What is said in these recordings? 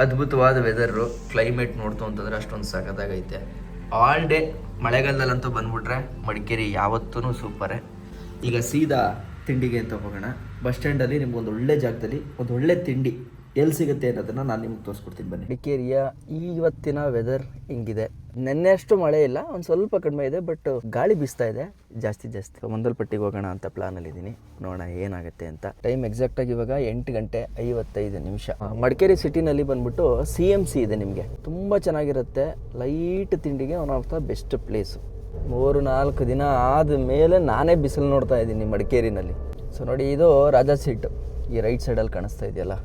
ಅದ್ಭುತವಾದ weather, climate ನೋಡ್ತು ಅಂತಂದರೆ ಅಷ್ಟೊಂದು ಸಖತ್ತಾಗೈತೆ. ಆಲ್ ಡೇ ಮಳೆಗಾಲದಲ್ಲಂತೂ ಬಂದ್ಬಿಟ್ರೆ ಮಡಿಕೇರಿ ಯಾವತ್ತೂ ಸೂಪರೇ. ಈಗ ಸೀದಾ ತಿಂಡಿಗೆ ಅಂತ ಹೋಗೋಣ. ಬಸ್ ಸ್ಟ್ಯಾಂಡಲ್ಲಿ ನಿಮ್ಗೆ ಒಂದು ಒಳ್ಳೆ ಜಾಗದಲ್ಲಿ ಒಂದು ಒಳ್ಳೆ ತಿಂಡಿ ಎಲ್ಲಿ ಸಿಗುತ್ತೆ ಅನ್ನೋದನ್ನು ನಾನು ನಿಮ್ಗೆ ತೋರಿಸ್ಕೊಡ್ತೀನಿ ಬನ್ನಿ. ಮಡಿಕೇರಿಯ ಇವತ್ತಿನ ವೆದರ್ ಹಿಂಗಿದೆ. ನೆನ್ನೆ ಅಷ್ಟು ಮಳೆ ಇಲ್ಲ, ಒಂದು ಸ್ವಲ್ಪ ಕಡಿಮೆ ಇದೆ, ಬಟ್ ಗಾಳಿ ಬೀಸ್ತಾ ಇದೆ ಜಾಸ್ತಿ. ಮಂದಲ್ಪಟ್ಟಿಗೆ ಹೋಗೋಣ ಅಂತ ಪ್ಲಾನಲ್ಲಿದ್ದೀನಿ, ನೋಡೋಣ ಏನಾಗುತ್ತೆ ಅಂತ. ಟೈಮ್ ಎಕ್ಸಾಕ್ಟಾಗಿ ಇವಾಗ 8:55. ಮಡಿಕೇರಿ ಸಿಟಿನಲ್ಲಿ ಬಂದ್ಬಿಟ್ಟು CMC ಇದೆ, ನಿಮಗೆ ತುಂಬ ಚೆನ್ನಾಗಿರುತ್ತೆ. ಲೈಟ್ ತಿಂಡಿಗೆ one of the best place. 3-4 ದಿನ ಆದ ಮೇಲೆ ನಾನೇ ಬಿಸಿಲು ನೋಡ್ತಾ ಇದ್ದೀನಿ ಮಡಿಕೇರಿನಲ್ಲಿ. ಸೊ ನೋಡಿ, ಇದು ರಾಜಾ ಸೀಟ್ ಈ ರೈಟ್ ಸೈಡಲ್ಲಿ ಕಾಣಿಸ್ತಾ ಇದೆಯಲ್ಲ,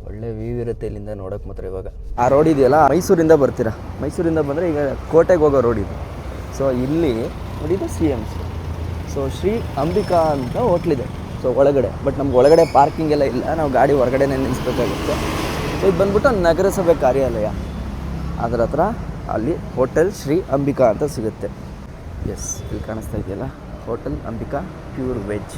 ಒಳ್ಳೆ ವ್ಯೂ ಇರುತ್ತೆ ಇಲ್ಲಿಂದ ನೋಡೋಕೆ. ಮಾತ್ರ ಇವಾಗ ಆ ರೋಡ್ ಇದೆಯಲ್ಲ, ಮೈಸೂರಿಂದ ಬರ್ತೀರಾ, ಮೈಸೂರಿಂದ ಬಂದರೆ ಈಗ ಕೋಟೆಗೆ ಹೋಗೋ ರೋಡ್ ಇದು. ಸೊ ಇಲ್ಲಿ ನೋಡಿ, ಇದು CMC. ಸೊ ಶ್ರೀ ಅಂಬಿಕಾ ಅಂತ ಹೋಟ್ಲಿದೆ ಸೊ ಒಳಗಡೆ, ಬಟ್ ನಮ್ಗೆ ಒಳಗಡೆ ಪಾರ್ಕಿಂಗ್ ಎಲ್ಲ ಇಲ್ಲ, ನಾವು ಗಾಡಿ ಹೊರಗಡೆನೇ ನಿಲ್ಲಿಸ್ಬೇಕಾಗುತ್ತೆ. ಸೊ ಇದು ಬಂದ್ಬಿಟ್ಟು ನಗರಸಭೆ ಕಾರ್ಯಾಲಯ, ಅದರ ಹತ್ರ ಅಲ್ಲಿ ಹೋಟೆಲ್ ಶ್ರೀ ಅಂಬಿಕಾ ಅಂತ ಸಿಗುತ್ತೆ. ಎಸ್, ಇಲ್ಲಿ ಕಾಣಿಸ್ತಾ ಇದೆಯಲ್ಲ, ಹೋಟೆಲ್ ಅಂಬಿಕಾ ಪ್ಯೂರ್ ವೆಜ್.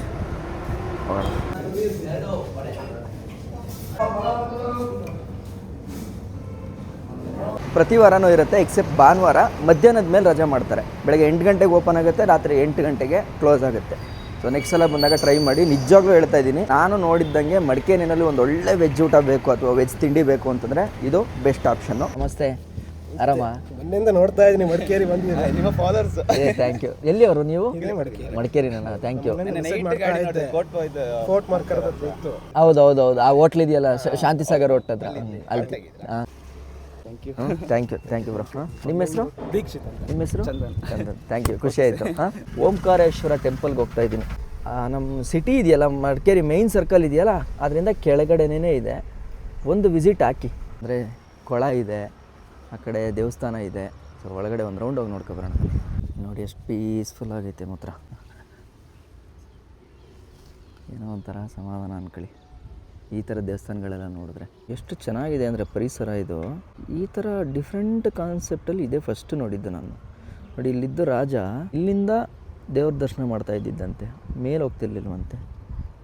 ಪ್ರತಿ ವಾರನೂ ಇರುತ್ತೆ, ಎಕ್ಸೆಪ್ಟ್ ಭಾನುವಾರ ಮಧ್ಯಾಹ್ನದ ಮೇಲೆ ರಜೆ ಮಾಡ್ತಾರೆ. ಬೆಳಗ್ಗೆ 8 ಗಂಟೆಗೆ ಓಪನ್ ಆಗುತ್ತೆ, ರಾತ್ರಿ 8 ಗಂಟೆಗೆ ಕ್ಲೋಸ್ ಆಗುತ್ತೆ. ಸೊ ನೆಕ್ಸ್ಟ್ ಸಲ ಬಂದಾಗ ಟ್ರೈ ಮಾಡಿ. ನಿಜವಾಗ್ಲೂ ಹೇಳ್ತಾ ಇದ್ದೀನಿ, ನಾನು ನೋಡಿದ್ದಂಗೆ ಮಡಿಕೇರಿನಲ್ಲಿ ಒಂದು ಒಳ್ಳೆ ವೆಜ್ ಊಟ ಬೇಕು ಅಥವಾ ವೆಜ್ ತಿಂಡಿ ಬೇಕು ಅಂತಂದರೆ ಇದು ಬೆಸ್ಟ್ ಆಪ್ಷನ್ನು. ನಮಸ್ತೆ, ಆರಾಮ? ಮೊನ್ನೆಯಿಂದ ನೋಡ್ತಾ ಇದ್ದೀನಿ, ಮಡಿಕೇರಿ ಬಂದಿದ್ದೀನಿ, ನಿಮ್ಮ ಫಾಲೋವರ್ಸ್. Thank you. ಎಲ್ಲಿ ಅವರು ನೀವು? ಮಡಿಕೇರಿನ? Thank you. ಫೋರ್ಟ್ ಮಾರ್ಕರ್ ಇತ್ತು. ಹೌದು, ಆ ಹೋಟ್ಲ್ ಇದೆಯಲ್ಲ, ಶಾಂತಿ ಸಾಗರ್ ಹೋಟ್ ಹತ್ರ, ಅಲ್ಲಿ. ಹಾಂ, ಥ್ಯಾಂಕ್ ಯು ಬ್ರೋ. ನಿಮ್ಮ ಹೆಸರು? ದೀಕ್ಷಿತ್. ನಿಮ್ಮ ಹೆಸರು? ಚಂದನ್. ಥ್ಯಾಂಕ್ ಯು, ಖುಷಿ ಆಯಿತು. ಓಂಕಾರೇಶ್ವರ ಟೆಂಪಲ್ಗೆ ಹೋಗ್ತಾ ಇದ್ದೀನಿ. ನಮ್ಮ ಸಿಟಿ ಇದೆಯಲ್ಲ, ಮಡಿಕೇರಿ ಮೇಯ್ನ್ ಸರ್ಕಲ್ ಇದೆಯಲ್ಲ, ಅದರಿಂದ ಕೆಳಗಡೆನೇ ಇದೆ. ಒಂದು ವಿಸಿಟ್ ಹಾಕಿ, ಅಂದರೆ ಕೊಳ ಇದೆ, ಆ ಕಡೆ ದೇವಸ್ಥಾನ ಇದೆ. ಸೊ ಒಳಗಡೆ ಒಂದು ರೌಂಡ್ ಹೋಗಿ ನೋಡ್ಕೊಬರೋಣ. ನೋಡಿ ಎಷ್ಟು ಪೀಸ್ಫುಲ್ ಆಗೈತೆ ಮಾತ್ರ, ಏನೋ ಒಂಥರ ಸಮಾಧಾನ ಅಂದ್ಕೊಳ್ಳಿ. ಈ ಥರ ದೇವಸ್ಥಾನಗಳೆಲ್ಲ ನೋಡಿದ್ರೆ ಎಷ್ಟು ಚೆನ್ನಾಗಿದೆ ಅಂದರೆ ಪರಿಸರ. ಇದು ಈ ಥರ ಡಿಫ್ರೆಂಟ್ ಕಾನ್ಸೆಪ್ಟಲ್ಲಿ ಇದೇ ಫಸ್ಟ್ ನೋಡಿದ್ದು ನಾನು. ನೋಡಿ, ಇಲ್ಲಿದ್ದು ರಾಜ ಇಲ್ಲಿಂದ ದೇವ್ರ ದರ್ಶನ ಮಾಡ್ತಾ ಇದ್ದಿದ್ದಂತೆ, ಮೇಲೆ ಹೋಗ್ತಿರ್ಲಿಲ್ವಂತೆ.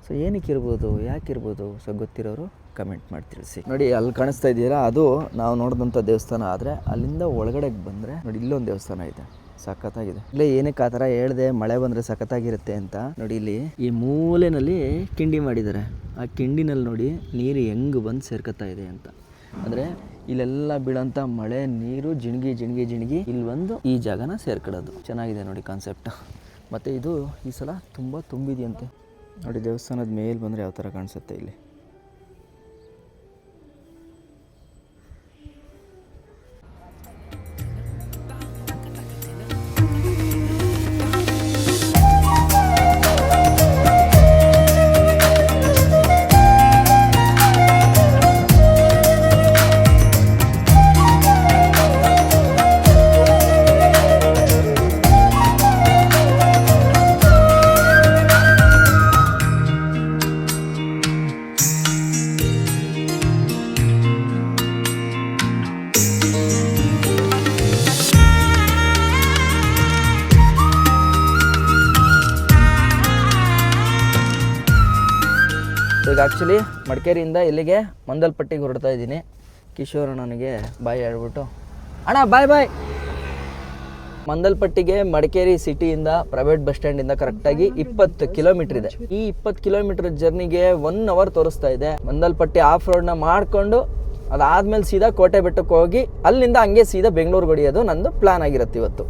ಸೊ ಏನಕ್ಕಿರ್ಬೋದು, ಯಾಕಿರ್ಬೋದು? ಸೊ ಗೊತ್ತಿರೋರು ಕಮೆಂಟ್ ಮಾಡಿ ತಿಳಿಸಿ. ನೋಡಿ, ಅಲ್ಲಿ ಕಾಣಿಸ್ತಾ ಇದೆಯಲ್ಲ, ಅದು ನಾವು ನೋಡಿದಂಥ ದೇವಸ್ಥಾನ. ಆದರೆ ಅಲ್ಲಿಂದ ಒಳಗಡೆಗೆ ಬಂದರೆ ನೋಡಿ, ಇಲ್ಲೊಂದು ದೇವಸ್ಥಾನ ಇದೆ, ಸಖತ್ತಾಗಿದೆ. ಇಲ್ಲೇ ಏನಕ್ಕೆ ಆ ಥರ ಹೇಳಿದೆ, ಮಳೆ ಬಂದರೆ ಸಖತ್ತಾಗಿರುತ್ತೆ ಅಂತ. ನೋಡಿ, ಇಲ್ಲಿ ಈ ಮೂಲೆಯಲ್ಲಿ ಕಿಂಡಿ ಮಾಡಿದ್ದಾರೆ. ಆ ಕಿಂಡಿನಲ್ಲಿ ನೋಡಿ ನೀರು ಹೆಂಗೆ ಬಂದು ಸೇರ್ಕೊತಾ ಇದೆ ಅಂತ. ಅಂದರೆ ಇಲ್ಲೆಲ್ಲ ಬೀಳೋಂಥ ಮಳೆ ನೀರು ಜಿಣಗಿ ಇಲ್ಲಿ ಬಂದು ಈ ಜಾಗನ ಸೇರ್ಕೊಳ್ಳೋದು. ಚೆನ್ನಾಗಿದೆ ನೋಡಿ ಕಾನ್ಸೆಪ್ಟ್. ಮತ್ತು ಇದು ಈ ಸಲ ತುಂಬ ತುಂಬಿದೆಯಂತೆ. ನೋಡಿ, ದೇವಸ್ಥಾನದ ಮೇಲೆ ಬಂದರೆ ಯಾವ ಥರ ಕಾಣಿಸುತ್ತೆ ಇಲ್ಲಿ. ಈಗ ಆ್ಯಕ್ಚುಲಿ ಮಡಿಕೇರಿಯಿಂದ ಇಲ್ಲಿಗೆ ಮಂದಲ್ಪಟ್ಟಿಗೆ ಹೊರಡ್ತಾ ಇದ್ದೀನಿ. ಕಿಶೋರ್ ನನಗೆ ಬಾಯ್ ಹೇಳ್ಬಿಟ್ಟು, ಅಣ್ಣ ಬಾಯ್. ಮಂದಲ್ಪಟ್ಟಿಗೆ ಮಡಿಕೇರಿ ಸಿಟಿಯಿಂದ ಪ್ರೈವೇಟ್ ಬಸ್ ಸ್ಟ್ಯಾಂಡಿಂದ ಕರೆಕ್ಟಾಗಿ 20 ಕಿಲೋಮೀಟರ್ ಇದೆ. ಈ 20 ಕಿಲೋಮೀಟರ್ ಜರ್ನಿಗೆ 1 ಅವರ್ ತೋರಿಸ್ತಾ ಇದೆ. ಮಂದಲ್ಪಟ್ಟಿ ಆಫ್ ರೋಡ್ನ ಮಾಡಿಕೊಂಡು ಅದಾದಮೇಲೆ ಸೀದಾ ಕೋಟೆ ಬೆಟ್ಟಕ್ಕೆ ಹೋಗಿ ಅಲ್ಲಿಂದ ಹಂಗೆ ಸೀದಾ ಬೆಂಗಳೂರಿಗೆ ಹೊಡಿಯೋದು ನಂದು ಪ್ಲ್ಯಾನ್ ಆಗಿರುತ್ತೆ ಇವತ್ತು.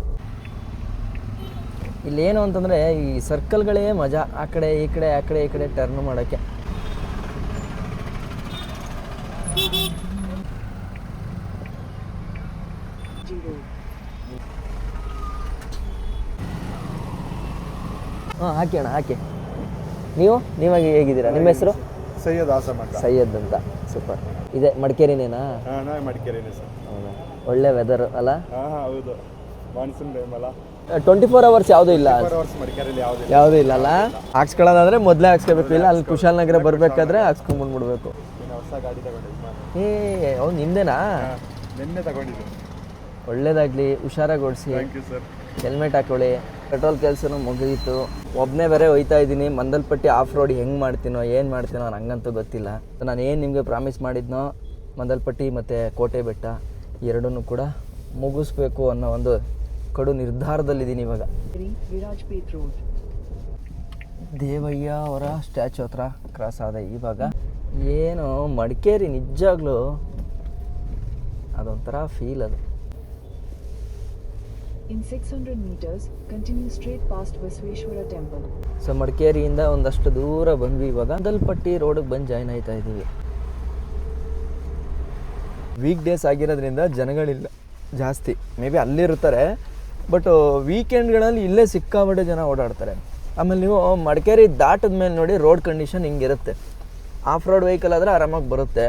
ಇಲ್ಲೇನು ಅಂತಂದರೆ ಈ ಸರ್ಕಲ್ಗಳೇ ಮಜಾ, ಆ ಕಡೆ ಈ ಕಡೆ ಟರ್ನ್ ಮಾಡೋಕ್ಕೆ. ಹಾಂ, ಹಾಕಿ ಅಣ್ಣ, ಹಾಕಿ. ನೀವಾಗಿ ಹೇಗಿದ್ದೀರಾ? ನಿಮ್ಮ ಹೆಸರು? ಸೈಯದ್ ಅಂತ. ಸೂಪರ್. ಇದೆ ಮಡಿಕೇರಿನೇನಾ? ಮಡಿಕೇರಿನೇ ಸರ್. ಹೌದಾ? ಒಳ್ಳೆ ವೆದರ್ ಅಲ್ಲ? ಹೌದು, ಮಾನ್ಸೂನ್ ಟೈಮ್ ಅಲ್ಲ. 24 ಅವರ್ಸ್ ಯಾವುದೂ ಇಲ್ಲ, ಮಡಿಕೇರಿಯಲ್ಲಿ ಯಾವುದೂ ಇಲ್ಲಲ್ಲ. ಹಾಕ್ಸ್ಕೊಳ್ಳೋದಾದ್ರೆ ಮೊದಲೇ ಹಾಕ್ಸ್ಕೋಬೇಕು, ಇಲ್ಲ ಅಲ್ಲಿ ಕುಶಾಲನಗರ ಬರಬೇಕಾದ್ರೆ ಹಾಕ್ಸ್ಕೊಂಡ್ಬಂದ್ಬಿಡ್ಬೇಕು. ಹೊಸ ಗಾಡಿ ತಗೊಂಡಿದ್ದೆ. ಅವ್ನು ನಿಂದೇನಾ? ನಿನ್ನೆ ತಗೊಂಡಿದ್ದೆ. ಒಳ್ಳೇದಾಗಲಿ, ಹುಷಾರಾಗಿ ಓಡಿಸಿ, ಥ್ಯಾಂಕ್ ಯು ಸರ್. ಹೆಲ್ಮೆಟ್ ಹಾಕೊಳ್ಳಿ. ಪೆಟ್ರೋಲ್ ಕೆಲಸನೂ ಮುಗಿದಿತ್ತು. ಒಬ್ಬನೇ ಬೇರೆ ಹೋಯ್ತಾ ಇದ್ದೀನಿ. ಮಂದಲ್ಪಟ್ಟಿ ಆಫ್ ರೋಡ್ ಹೆಂಗೆ ಮಾಡ್ತೀನೋ ಏನು ಮಾಡ್ತೀನೋ ಹಂಗಂತೂ ಗೊತ್ತಿಲ್ಲ. ನಾನು ಏನು ನಿಮಗೆ ಪ್ರಾಮಿಸ್ ಮಾಡಿದ್ನೋ ಮಂದಲ್ಪಟ್ಟಿ ಮತ್ತು ಕೋಟೆ ಬೆಟ್ಟ ಎರಡನ್ನೂ ಕೂಡ ಮುಗಿಸ್ಬೇಕು ಅನ್ನೋ ಒಂದು ಕಡು ನಿರ್ಧಾರದಲ್ಲಿದ್ದೀನಿ ಇವಾಗ. ದೇವಯ್ಯ ಅವರ ಸ್ಟ್ಯಾಚು ಹತ್ರ ಕ್ರಾಸ್ ಆದ ಇವಾಗ ಏನು ಮಡಿಕೇರಿ ನಿಜಾಗ್ಲೂ ಅದೊಂಥರ ಫೀಲ್ ಅದು. In 600 meters, continue straight past Visveshwara temple. So ಮಡಿಕೇರಿಯಿಂದ ಒಂದಷ್ಟು ದೂರ ಬಂದ್ವಿ. ಇವಾಗ ಮಂದಲ್ಪಟ್ಟಿ ರೋಡಿಗೆ ಬಂದು ಜಾಯ್ನ್ ಆಯ್ತಾ ಇದ್ದೀವಿ. ವೀಕ್ ಡೇಸ್ ಆಗಿರೋದ್ರಿಂದ ಜನಗಳಿಲ್ಲ ಜಾಸ್ತಿ, ಮೇ ಬಿ ಅಲ್ಲಿರ್ತಾರೆ, ಬಟ್ ವೀಕೆಂಡ್ಗಳಲ್ಲಿ ಇಲ್ಲೇ ಸಿಕ್ಕಾಪಟ್ಟೆ ಜನ ಓಡಾಡ್ತಾರೆ. ಆಮೇಲೆ ನೀವು ಮಡಿಕೇರಿ ದಾಟದ ಮೇಲೆ ನೋಡಿ ರೋಡ್ ಕಂಡೀಷನ್ ಹಿಂಗಿರುತ್ತೆ. ಆಫ್ ರೋಡ್ ವೆಹಿಕಲ್ ಆದರೆ ಆರಾಮಾಗಿ ಬರುತ್ತೆ,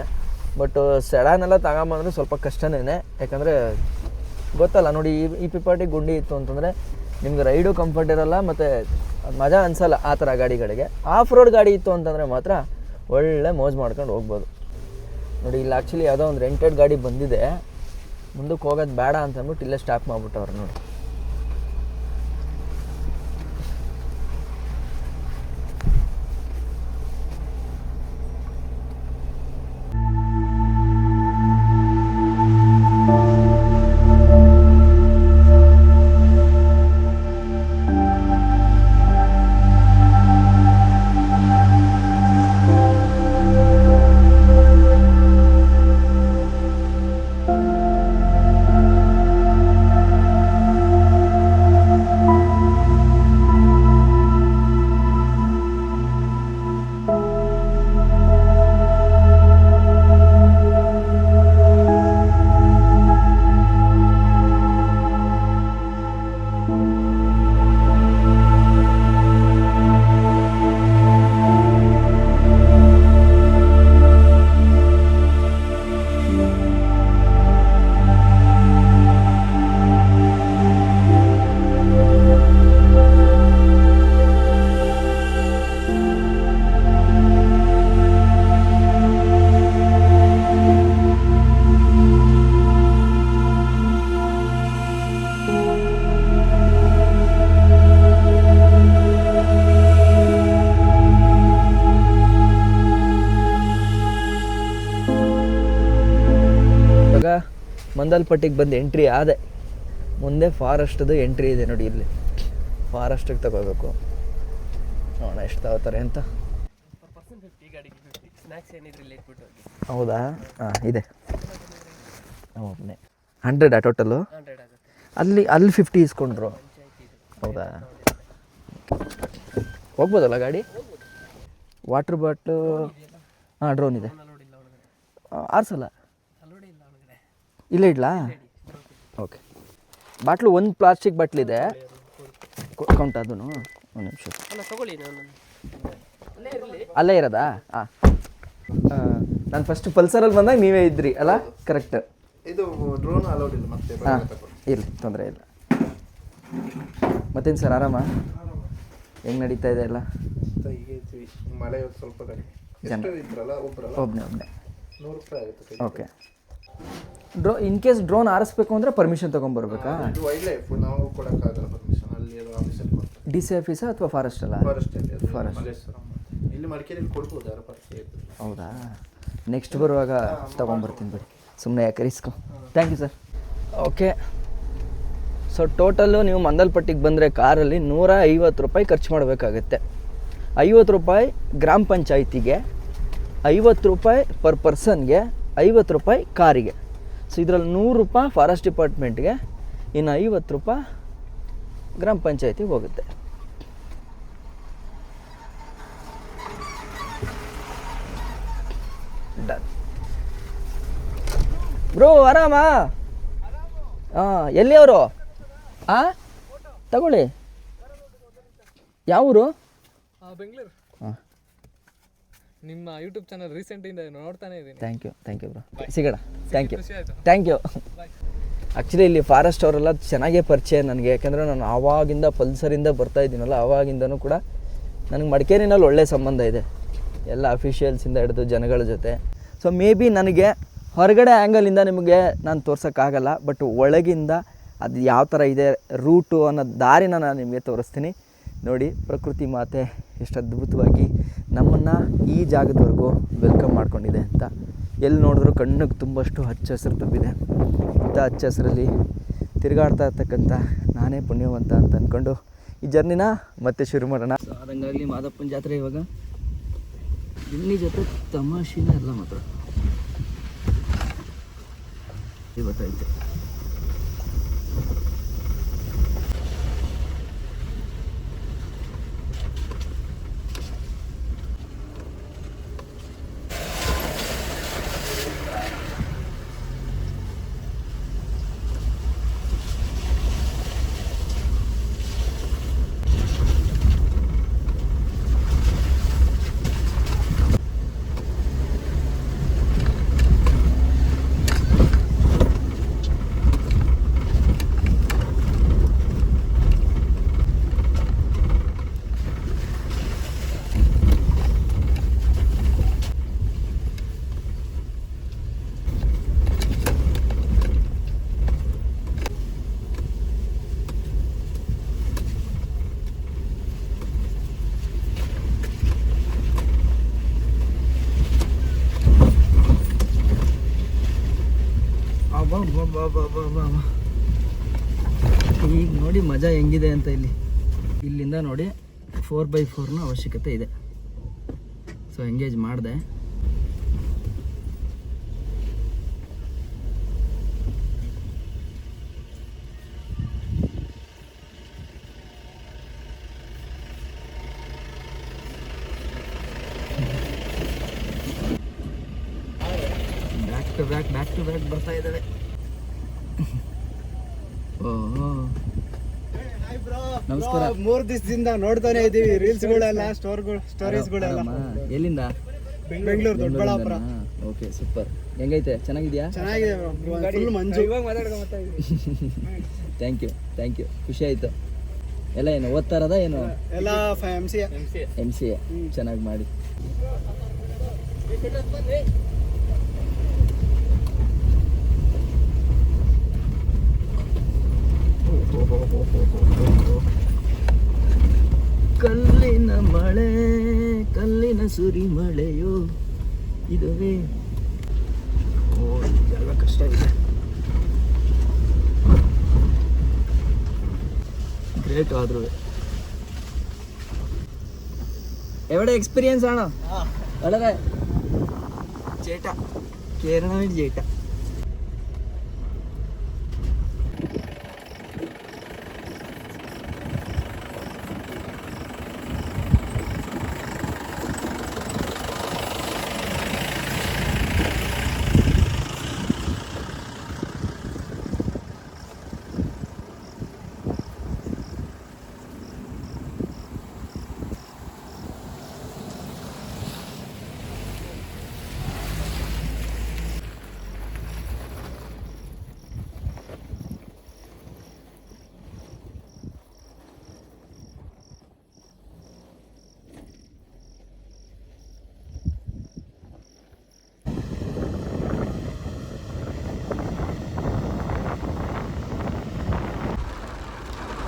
ಬಟ್ ಸೆಡಾನ್ ಎಲ್ಲ ತಗೊಂಬಂದ್ರೆ ಸ್ವಲ್ಪ ಕಷ್ಟನೇ. ಯಾಕಂದರೆ ಗೊತ್ತಲ್ಲ ನೋಡಿ, ಈ ಪಿಪಾಟಿ ಗುಂಡಿ ಇತ್ತು ಅಂತಂದರೆ ನಿಮ್ಗೆ ರೈಡು ಕಂಫರ್ಟ್ ಇರೋಲ್ಲ ಮತ್ತು ಮಜಾ ಅನಿಸಲ್ಲ ಆ ಥರ ಗಾಡಿಗಳಿಗೆ. ಆಫ್ ರೋಡ್ ಗಾಡಿ ಇತ್ತು ಅಂತಂದರೆ ಮಾತ್ರ ಒಳ್ಳೆ ಮೋಜ್ ಮಾಡ್ಕೊಂಡು ಹೋಗ್ಬೋದು. ನೋಡಿ ಇಲ್ಲಿ ಆ್ಯಕ್ಚುಲಿ ಯಾವುದೋ ಒಂದು ರೆಂಟೆಡ್ ಗಾಡಿ ಬಂದಿದೆ, ಮುಂದಕ್ಕೆ ಹೋಗೋದು ಬೇಡ ಅಂತಂದ್ಬಿಟ್ಟು ಇಲ್ಲೇ ಸ್ಟಾಪ್ ಮಾಡಿಬಿಟ್ಟವ್ರು ನೋಡಿ. ಮಂದಲ್ಪಟ್ಟಿಗೆ ಬಂದು ಎಂಟ್ರಿ ಆದೆ. ಮುಂದೆ ಫಾರೆಸ್ಟ್ದು ಎಂಟ್ರಿ ಇದೆ ನೋಡಿ, ಇಲ್ಲಿ ಫಾರೆಸ್ಟಿಗೆ ತಗೋಬೇಕು. ನೋಡೋಣ ಎಷ್ಟು ತಗೋತಾರೆ ಅಂತ. ಹೌದಾ? ಹಾಂ ಇದೆ. ಒಬ್ಬನೇ 100 ಟೋಟಲು? ಅಲ್ಲಿ 50 ಇಸ್ಕೊಂಡ್ರು. ಹೌದಾ? ಹೋಗ್ಬೋದಲ್ಲ ಗಾಡಿ? Water bottle? ಹಾಂ, ಡ್ರೋನ್ ಇದೆ. ಆರ್ಸಲ್ಲ? ಇಲ್ಲೇ ಇಡ್ಲಾ? ಓಕೆ. ಬಾಟ್ಲು ಒಂದು ಪ್ಲಾಸ್ಟಿಕ್ ಬಾಟ್ಲಿದೆ, ಕೌಂಟ್ ಅದೂ? ಒಂದು ನಿಮಿಷ, ಅಲ್ಲೇ ಇರೋದಾ? ಹಾಂ. ನಾನು ಫಸ್ಟ್ ಪಲ್ಸರಲ್ಲಿ ಬಂದಾಗ ನೀವೇ ಇದ್ರಿ ಅಲ್ಲ? ಕರೆಕ್ಟ್. ಇದು ಡ್ರೋನ್ ಅಲೌಡ್ ಇಲ್ಲ ಮತ್ತೆ? ಹಾಂ, ಇರಲಿ, ತೊಂದರೆ ಇಲ್ಲ. ಮತ್ತೇನು ಸರ್, ಆರಾಮ? ಹೆಂಗೆ ನಡೀತಾ ಇದೆ ಎಲ್ಲ? ಮಳೆ ಸ್ವಲ್ಪ ಒಬ್ಬನೇ 100 ರೂಪಾಯಿ ಆಗುತ್ತೆ. ಓಕೆ. ಇನ್ ಕೇಸ್ ಡ್ರೋನ್ ಆರಿಸ್ಬೇಕು ಅಂದರೆ ಪರ್ಮಿಷನ್ ತೊಗೊಂಬರ್ಬೇಕಾ? ಇದು ವೈಲ್ಡ್ ಲೈಫ್, ನಾವು ಕೊಡೋಕ್ಕಾಗಲ್ಲ ಪರ್ಮಿಷನ್. ಅಲ್ಲಿ ಆಫೀಸಲ್ಲಿ ಕೊಡ್ತಾರೆ. ಡಿ ಸಿ ಆಫೀಸಾ ಅಥವಾ ಫಾರೆಸ್ಟ್ ಅಲ್ಲ? ಫಾರೆಸ್ಟ್. ಇಲ್ಲಿ ಮಡಿಕೇರಿಯಲ್ಲಿ ಕೊಡ್ಬೋದು ಯಾರು ಪರಿಚಯ. ಹೌದಾ? ನೆಕ್ಸ್ಟ್ ಬರುವಾಗ ತೊಗೊಂಬರ್ತೀನಿ ಬಿಡಿ, ಸುಮ್ಮನೆ ಯಾಕೆ risk. Thank you sir. Okay. So total ನೀವು ಮಂದಲ್ಪಟ್ಟಿಗೆ ಬಂದರೆ ಕಾರಲ್ಲಿ 150 ರೂಪಾಯಿ ಖರ್ಚು ಮಾಡಬೇಕಾಗತ್ತೆ. 50 ರೂಪಾಯಿ ಗ್ರಾಮ ಪಂಚಾಯತಿಗೆ, 50 ರೂಪಾಯಿ ಪರ್ ಪರ್ಸನ್ಗೆ, 50 ರೂಪಾಯಿ ಕಾರಿಗೆ. ಸೊ ಇದರಲ್ಲಿ 100 ರೂಪಾಯಿ ಫಾರೆಸ್ಟ್ ಡಿಪಾರ್ಟ್ಮೆಂಟ್ಗೆ, ಇನ್ನು 50 ರೂಪಾಯಿ ಗ್ರಾಮ ಪಂಚಾಯತಿಗೆ ಹೋಗುತ್ತೆ. ಡನ್. ಬ್ರೋ ಆರಾಮಾ? ಹಾಂ, ಎಲ್ಲಿ ಅವರು? ಹಾಂ, ತಗೊಳ್ಳಿ. ಯಾವ ಊರು? ಬೆಂಗಳೂರು. ಹಾಂ, ನಿಮ್ಮ ಯೂಟ್ಯೂಬ್ ಚಾನಲ್ ರೀಸೆಂಟಿಂದ ನೋಡ್ತಾನೆ ಇದ್ದೀನಿ. Thank you bro. ಸಿಗೋಣ. Thank you. ಬಾಯ್. ಆ್ಯಕ್ಚುಲಿ ಇಲ್ಲಿ ಫಾರೆಸ್ಟ್ ಅವರೆಲ್ಲ ಚೆನ್ನಾಗೇ ಪರಿಚಯ ನನಗೆ, ಯಾಕೆಂದರೆ ನಾನು ಆವಾಗಿಂದ ಪಲ್ಸರಿಂದ ಬರ್ತಾ ಇದ್ದೀನಲ್ಲ, ಆವಾಗಿಂದನೂ ಕೂಡ ನನಗೆ ಮಡಿಕೇರಿನಲ್ಲಿ ಒಳ್ಳೆಯ ಸಂಬಂಧ ಇದೆ, ಎಲ್ಲ ಅಫಿಷಿಯಲ್ಸಿಂದ ಹಿಡಿದು ಜನಗಳ ಜೊತೆ. ಸೊ ಮೇ ಬಿ ನನಗೆ ಹೊರಗಡೆ ಆ್ಯಂಗಲಿಂದ ನಿಮಗೆ ನಾನು ತೋರ್ಸೋಕ್ಕಾಗಲ್ಲ, ಬಟ್ ಒಳಗಿಂದ ಅದು ಯಾವ ಥರ ಇದೆ ರೂಟು ಅನ್ನೋ ದಾರಿನ ನಾನು ನಿಮಗೆ ತೋರಿಸ್ತೀನಿ. ನೋಡಿ, ಪ್ರಕೃತಿ ಮಾತೆ ಎಷ್ಟು ಅದ್ಭುತವಾಗಿ ನಮ್ಮನ್ನು ಈ ಜಾಗದವರೆಗೂ ವೆಲ್ಕಮ್ ಮಾಡ್ಕೊಂಡಿದೆ ಅಂತ. ಎಲ್ಲಿ ನೋಡಿದ್ರೂ ಕಣ್ಣಿಗೆ ತುಂಬಷ್ಟು ಹಚ್ಚ ಹಸಿರು ತುಂಬಿದೆ. ಇಂಥ ಹಚ್ಚ ಹಸಿರಲ್ಲಿ ತಿರುಗಾಡ್ತಾ ಇರ್ತಕ್ಕಂಥ ನಾನೇ ಪುಣ್ಯವಂತ ಅಂತ ಅಂದ್ಕೊಂಡು ಈ ಜರ್ನಿನ ಮತ್ತೆ ಶುರು ಮಾಡೋಣ. ಅದಂಗಾಗಲಿ ಮಾದಪ್ಪನ ಜಾತ್ರೆ ಇವಾಗ ಇಲ್ಲಿ ಜೊತೆ ತಮಾಷೆನ ಎಲ್ಲ ಮಾತ್ರ ಇವತ್ತೈತೆ. ಈಗ ನೋಡಿ ಮಜಾ ಹೆಂಗಿದೆ ಅಂತ. ಇಲ್ಲಿಂದ ನೋಡಿ 4x4ನ ಅವಶ್ಯಕತೆ ಇದೆ. ಸೊ ಎಂಗೇಜ್ ಮಾಡಿದೆ. ಬ್ಯಾಕ್ ಟು ಬ್ಯಾಕ್ ಬರ್ತಾ ಇದ್ದಾವೆ. ನಮಸ್ಕಾರ. 3 ದಿವಸದಿಂದ ನೋಡ್ತಾನೆ ಇದೀವಿ ರೀಲ್ಸ್ಗಳೆಲ್ಲ, ಸ್ಟೋರೀಸ್ಗಳೆಲ್ಲ. ಎಲ್ಲಿಂದ? ಬೆಂಗಳೂರು ದೊಡ್ಡಬಳ್ಳಾಪುರ. Okay, super. ಹೆಂಗೈತೆ? ಚೆನ್ನಾಗಿದ್ಯಾ? ಚೆನ್ನಾಗಿದೆ, ಫುಲ್ ಮಂಜು. Thank you. ಖುಷಿ ಆಯ್ತು. ಎಲ್ಲ ಏನು ಓದ್ತಾ ಇರೋದಾ ಏನು? ಎಲ್ಲ MCA. ಚೆನ್ನಾಗಿ ಮಾಡಿ. ಕಲ್ಲಿನ ಮಳೆ, ಕಲ್ಲಿನ ಸುರಿ ಮಳೆಯೋ ಇದುವೇ. ಜಾಗ ಕಷ್ಟ ಇದೆ. ಗ್ರೇಟ್ ಆದ್ರೂ ಎವಡೆ ಎಕ್ಸ್ಪೀರಿಯನ್ಸ್ ಆണോ? വളരെ ചേട്ടാ കേരള ചേട്ടാ.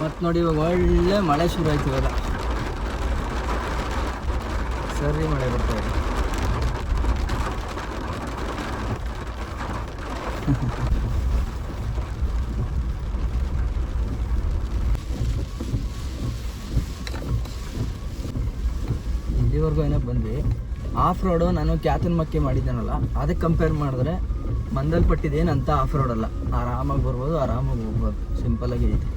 ಮತ್ತು ನೋಡಿ ಇವಾಗ ಒಳ್ಳೆ ಮಳೆ ಶುರು ಆಯ್ತು. ಇವಾಗ ಸರಿ ಮಳೆ ಬರ್ತಾ ಇದೆ. ಇಲ್ಲಿವರೆಗೂ ಏನಕ್ಕೆ ಬಂದ್ವಿ. ಆಫ್ ರೋಡು ನಾನು ಕ್ಯಾತನ್ ಮಕ್ಕಿ ಮಾಡಿದ್ದೇನಲ್ಲ, ಅದಕ್ಕೆ ಕಂಪೇರ್ ಮಾಡಿದ್ರೆ ಮಂದಲ್ಪಟ್ಟಿದ್ದೇನಂತ ಆಫ್ ರೋಡ್ ಅಲ್ಲ. ಆರಾಮಾಗಿ ಬರ್ಬೋದು, ಆರಾಮಾಗಿ ಹೋಗ್ಬೋದು, ಸಿಂಪಲ್ಲಾಗಿ ಐತೆ.